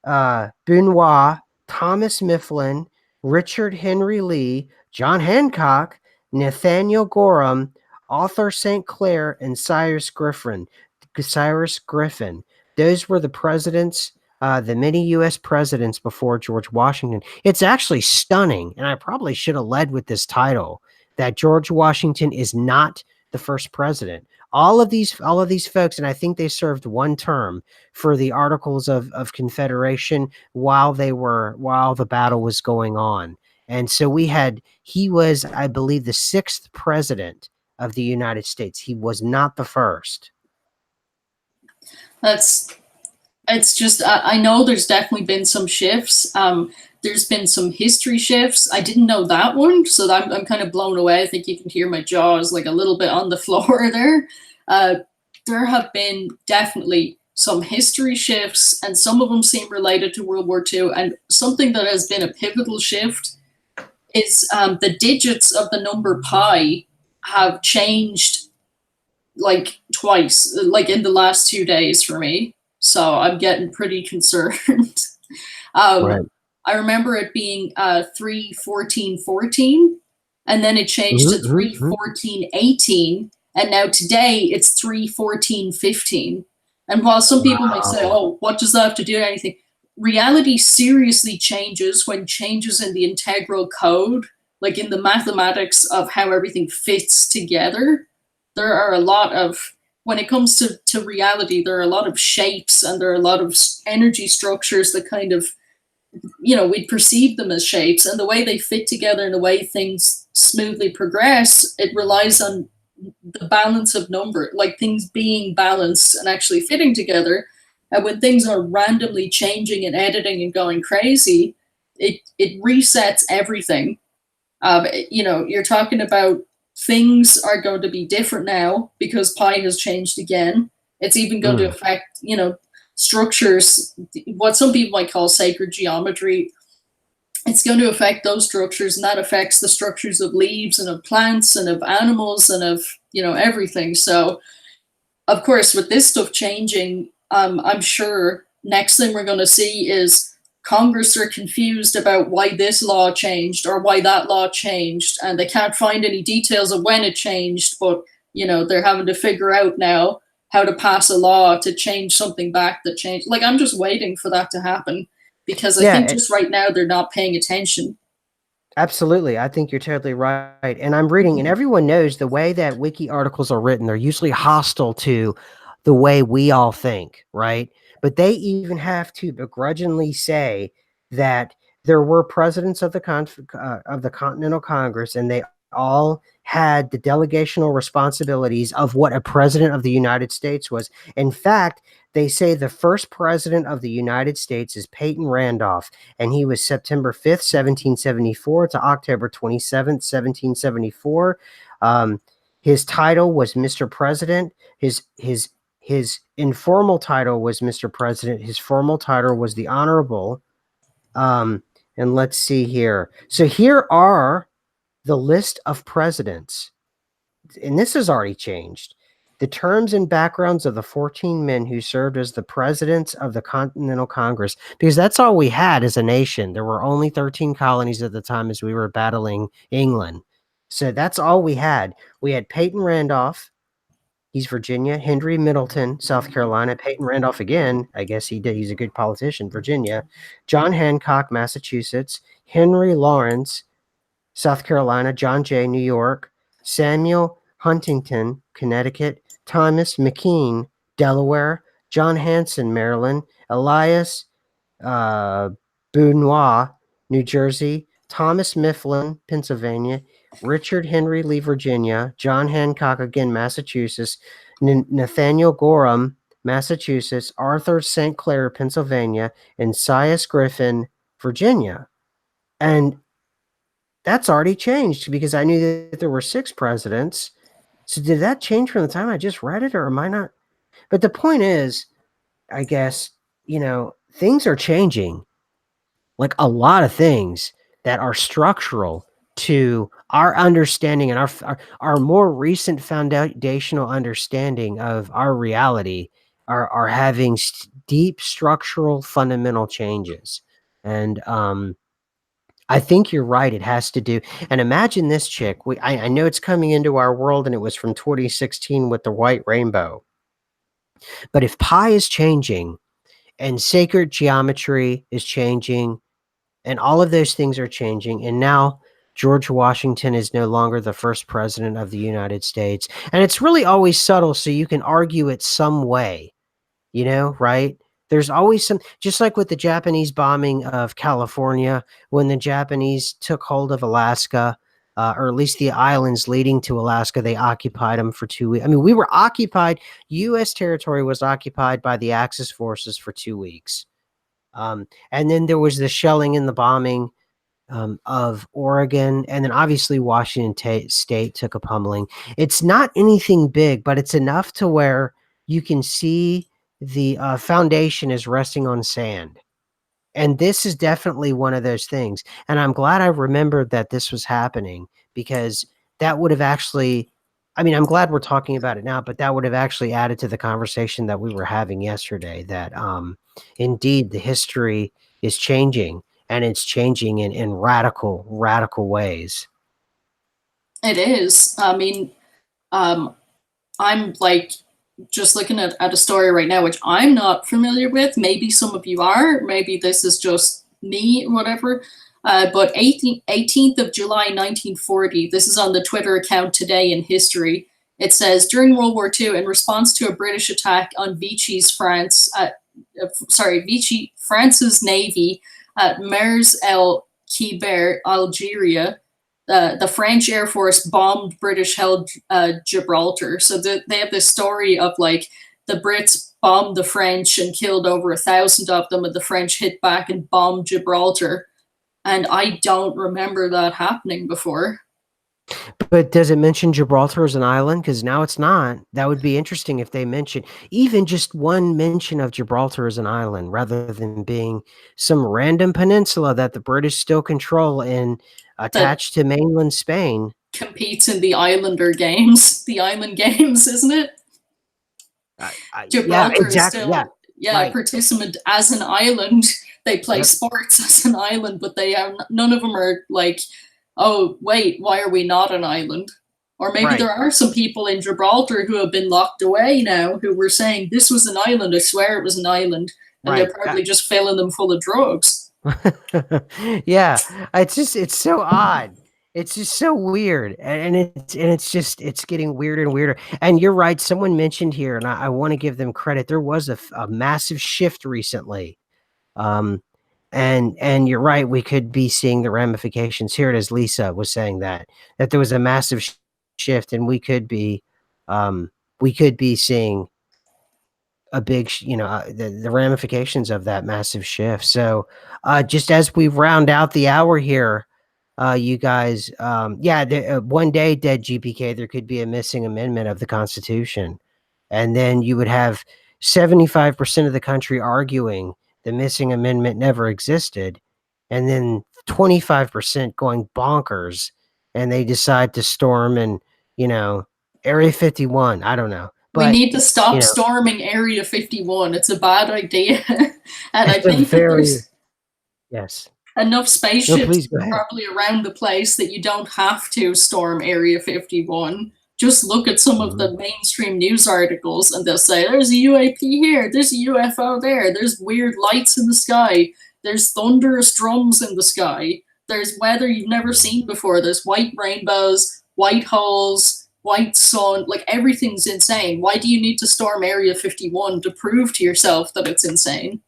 Benoit, Thomas Mifflin, Richard Henry Lee, John Hancock, Nathaniel Gorham, Arthur St. Clair, and Cyrus Griffin. Cyrus Griffin. Those were the presidents, the many U.S. presidents before George Washington. It's actually stunning, and I probably should have led with this title, that George Washington is not the first president. All of these folks, and I think they served one term for the Articles of Confederation while the battle was going on. And so he was, I believe, the sixth president of the United States. He was not the first. That's it's just I know there's definitely been some shifts. There's been some history shifts. I didn't know that one, so I'm kind of blown away. I think you can hear my jaws like a little bit on the floor there. Uh, there have been definitely some history shifts, and some of them seem related to World War II. And something that has been a pivotal shift is the digits of the number pi have changed like twice, like in the last 2 days for me. So I'm getting pretty concerned. um, Right. I remember it being 3 14 14, and then it changed to Mm-hmm, 3 mm-hmm. 14 18, and now today it's 3 14 15. And while some people might say, Wow. "Oh, what does that have to do with anything?" Reality seriously changes when changes in the integral code, like in the mathematics of how everything fits together. There are a lot of when it comes to reality, there are a lot of shapes and there are a lot of energy structures that kind of, we'd perceive them as shapes, and the way they fit together and the way things smoothly progress, it relies on the balance of number, like things being balanced and actually fitting together. And when things are randomly changing and editing and going crazy, it resets everything. You're talking about things are going to be different now because pi has changed again. It's even going to Mm. affect, structures, what some people might call sacred geometry. It's going to affect those structures, and that affects the structures of leaves and of plants and of animals and of, everything. So, of course, with this stuff changing, I'm sure next thing we're going to see is Congress are confused about why this law changed or why that law changed, and they can't find any details of when it changed. But they're having to figure out now how to pass a law to change something back that changed. Like, I'm just waiting for that to happen because I think Yeah, just right now they're not paying attention. absolutely. I think you're totally right. And I'm reading, and everyone knows the way that wiki articles are written, they're usually hostile to the way we all think, right? But they even have to begrudgingly say that there were presidents of of the Continental Congress, and they all had the delegational responsibilities of what a president of the United States was. In fact, they say the first president of the United States is Peyton Randolph, and he was September 5th, 1774 to October 27th, 1774. Um, his title was Mr. President. His informal title was Mr. President. His formal title was the Honorable. Um, and let's see here. So here are the list of presidents, and this has already changed. The terms and backgrounds of the 14 men who served as the presidents of the Continental Congress, because that's all we had as a nation. There were only 13 colonies at the time as we were battling England. So that's all we had. We had Peyton Randolph, he's Virginia, Henry Middleton, South Carolina, Peyton Randolph again, I guess he did, he's a good politician, Virginia, John Hancock, Massachusetts, Henry Lawrence, South Carolina, John Jay, New York, Samuel Huntington, Connecticut, Thomas McKean, Delaware, John Hanson, Maryland, Elias uh, Benoit, New Jersey, Thomas Mifflin, Pennsylvania, Richard Henry Lee, Virginia, John Hancock, again, Massachusetts, Nathaniel Gorham, Massachusetts, Arthur St. Clair, Pennsylvania, and Sias Griffin, Virginia. And that's already changed because I knew that there were 6 presidents. So did that change from the time I just read it, or am I not? But the point is, I guess, things are changing, like a lot of things that are structural to our understanding and our more recent foundational understanding of our reality are having deep structural fundamental changes. And I think you're right. It has to do. And imagine this chick. I know it's coming into our world, and it was from 2016 with the white rainbow. But if pi is changing and sacred geometry is changing and all of those things are changing, and now George Washington is no longer the first president of the United States, and it's really always subtle, so you can argue it some way, right? There's always some, just like with the Japanese bombing of California, when the Japanese took hold of Alaska, or at least the islands leading to Alaska, they occupied them for 2 weeks. I mean, we were occupied. U.S. territory was occupied by the Axis forces for 2 weeks. And then there was the shelling and the bombing of Oregon, and then obviously Washington State took a pummeling. It's not anything big, but it's enough to where you can see the foundation is resting on sand. And this is definitely one of those things. And I'm glad I remembered that this was happening, because that would have actually, I mean, I'm glad we're talking about it now, but that would have actually added to the conversation that we were having yesterday, that indeed the history is changing, and it's changing in radical, radical ways. It is. I mean, um, I'm like just looking at a story right now, which I'm not familiar with. Maybe some of you are. Maybe this is just me, whatever. But 18th of July, 1940, this is on the Twitter account Today in History. It says, during World War II, in response to a British attack on Vichy, France's navy at Mers el Khyber, Algeria, the French Air Force bombed British held Gibraltar. So they have this story of like the Brits bombed the French and killed over 1,000 of them, and the French hit back and bombed Gibraltar. And I don't remember that happening before. But does it mention Gibraltar as an island? Because now it's not. That would be interesting if they mention even just one mention of Gibraltar as an island, rather than being some random peninsula that the British still control and That attached to mainland Spain. competes in the Islander games, the island games, isn't it? Yeah, Gibraltar is exactly. Yeah, still, yeah, a right, participant as an island. They play yep, sports as an island, but they are none of them are like, oh wait, why are we not an island? Or maybe right, there are some people in Gibraltar who have been locked away now who were saying this was an island. I swear it was an island, and they're right. probably just filling them full of drugs. Yeah, it's so odd. It's just so weird, and it's getting weirder and weirder. And you're right. Someone mentioned here, and I want to give them credit. There was a massive shift recently. Um, and you're right. We could be seeing the ramifications. Here it is. Lisa was saying that there was a massive shift, and we could be seeing a big, the ramifications of that massive shift. So, just as we round out the hour here, you guys, yeah, one day, dead GPK, there could be a missing amendment of the Constitution, and then you would have 75% of the country arguing the missing amendment never existed, and then 25% going bonkers, and they decide to storm and you know Area 51. I don't know, We but need to you stop know storming Area 51. It's a bad idea. And I it's a think that very there's yes. enough No, spaceships please go ahead. probably around the place that you don't have to storm Area 51. Just look at some of Mhm. the mainstream news articles and they'll say, there's a UAP here, there's a UFO there, there's weird lights in the sky, there's thunderous drums in the sky, there's weather you've never Mhm. seen before, there's white rainbows, white holes, white sun, like everything's insane. Why do you need to storm Area 51 to prove to yourself that it's insane?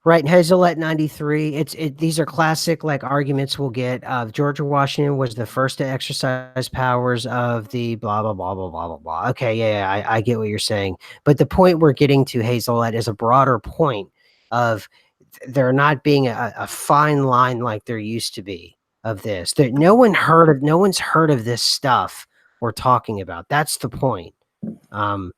Right, Hazel at 93. These are classic like arguments we'll get. George Washington was the first to exercise powers of the blah blah blah blah blah blah blah. Okay, yeah, I get what you're saying. But the point we're getting to, Hazelette, is a broader point of there not being a fine line like there used to be of this. That no one's heard of this stuff we're talking about. That's the point. Um,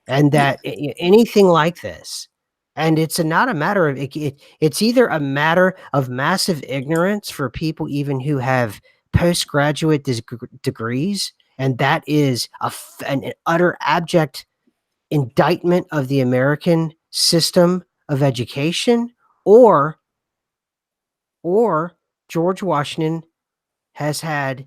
and that anything like this, and it's not a matter of it's either a matter of massive ignorance for people even who have postgraduate degrees, and that is an utter abject indictment of the American system of education, or or George Washington has had,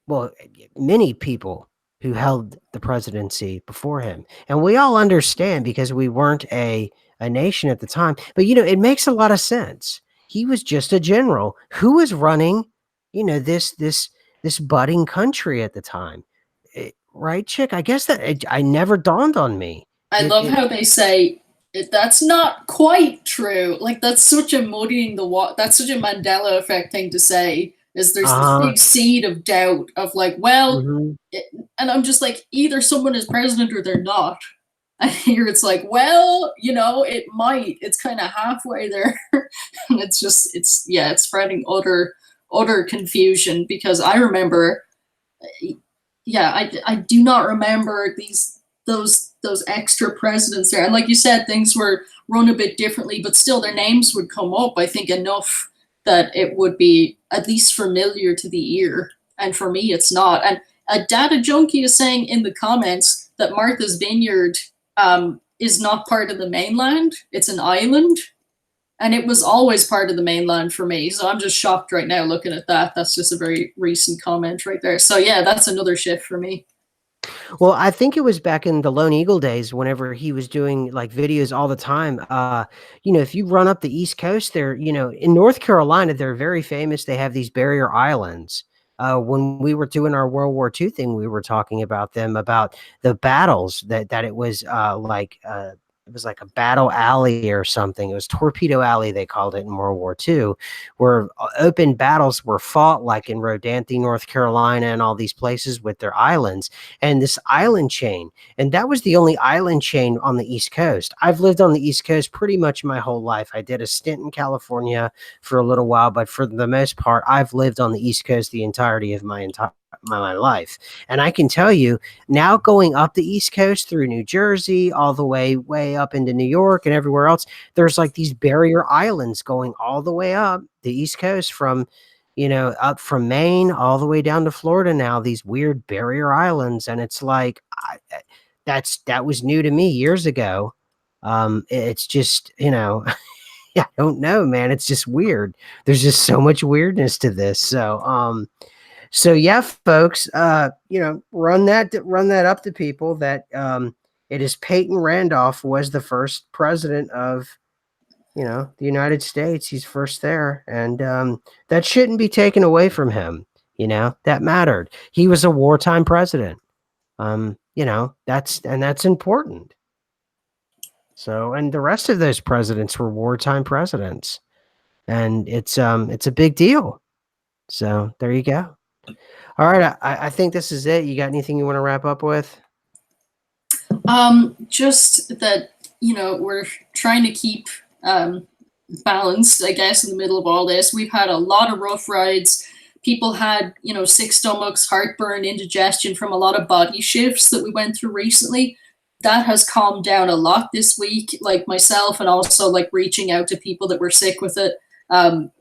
well, many people who held the presidency before him. And we all understand because we weren't a nation at the time. But it makes a lot of sense. He was just a general who was running, this budding country at the time. Right, Chick? I guess that I never dawned on me. I It love it how they say that's not quite true. Like that's such a muddying the water. That's such a Mandela effect thing to say. Is there's this uh-huh. big seed of doubt of like, well, Mhm. and I'm just like, either someone is president or they're not. And here it's like, well, it might. It's kind of halfway there, and it's spreading utter confusion because I remember yeah, I do not remember those extra presidents there. And like you said, things were run a bit differently, but still their names would come up, I think, enough that it would be at least familiar to the ear. And for me, it's not. And a data junkie is saying in the comments that Martha's Vineyard is not part of the mainland. It's an island. And it was always part of the mainland for me. So I'm just shocked right now looking at that. That's just a very recent comment right there. So yeah, that's another shift for me. Well, I think it was back in the Lone Eagle days whenever he was doing like videos all the time. If you run up the East Coast there, in North Carolina, they're very famous. They have these barrier islands. When we were doing our World War II thing, we were talking about them, about the battles that it was like a battle alley or something. It was Torpedo Alley, they called it in World War II, where open battles were fought, like in Rodanthe, North Carolina, and all these places with their islands and this island chain. And that was the only island chain on the East Coast. I've lived on the East Coast pretty much my whole life. I did a stint in California for a little while, but for the most part, I've lived on the East Coast the entirety of my life. And I can tell you now, going up the East Coast through New Jersey, all the way up into New York and everywhere else, there's like these barrier islands going all the way up the East Coast from up from Maine all the way down to Florida now, these weird barrier islands. And it's like, that was new to me years ago. It's just, I don't know, man. It's just weird. There's just so much weirdness to this. So yeah, folks, run that up to people that, it is Peyton Randolph was the first president of, the United States. He's first there. And that shouldn't be taken away from him. That mattered. He was a wartime president. That's important. So, and the rest of those presidents were wartime presidents. And it's a big deal. So there you go. All right. I think this is it. You got anything you want to wrap up with? Just that, we're trying to keep balanced, I guess, in the middle of all this. We've had a lot of rough rides. People had, sick stomachs, heartburn, indigestion from a lot of body shifts that we went through recently. That has calmed down a lot this week, like myself, and also like reaching out to people that were sick with it.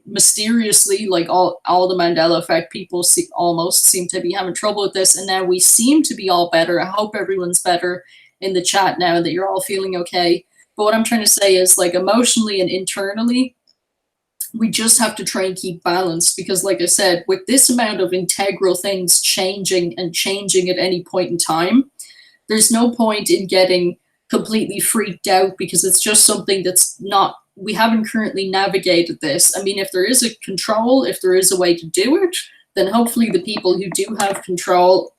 Mysteriously, like all the Mandela effect, people almost seem to be having trouble with this, and now we seem to be all better. I hope everyone's better in the chat now, that you're all feeling okay. But what I'm trying to say is, like, emotionally and internally, we just have to try and keep balance, because like I said, with this amount of integral things changing and changing at any point in time, there's no point in getting completely freaked out, because it's just something that's not, we haven't currently navigated this. I mean, if there is a control, if there is a way to do it, then hopefully the people who do have control,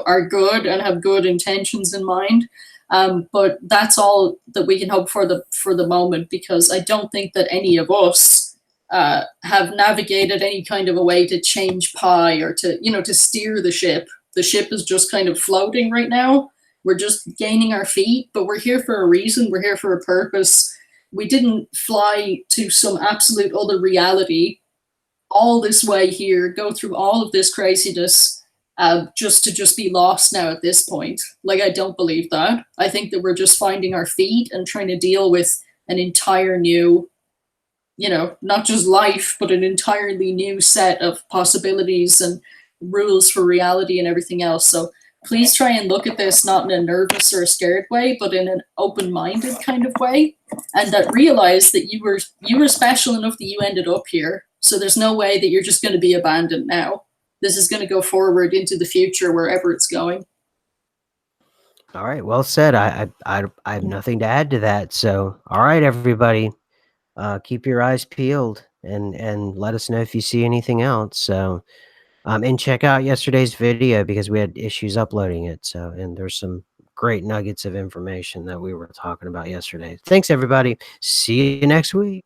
are good and have good intentions in mind. But that's all that we can hope for the moment, because I don't think that any of us have navigated any kind of a way to change pi, or to, to steer the ship. The ship is just kind of floating right now. We're just gaining our feet, but we're here for a reason. We're here for a purpose. We didn't fly to some absolute other reality all this way here, go through all of this craziness, just to just be lost now at this point. Like, I don't believe that. I think that we're just finding our feet and trying to deal with an entire new, not just life, but an entirely new set of possibilities and rules for reality and everything else. So please try and look at this not in a nervous or a scared way, but in an open-minded kind of way, and that realize that you were special enough that you ended up here. So there's no way that you're just going to be abandoned now. This is going to go forward into the future, wherever it's going. All right, well said. I have nothing to add to that. So, all right, everybody, keep your eyes peeled and let us know if you see anything else. So, and check out yesterday's video because we had issues uploading it. So, and there's some great nuggets of information that we were talking about yesterday. Thanks, everybody. See you next week.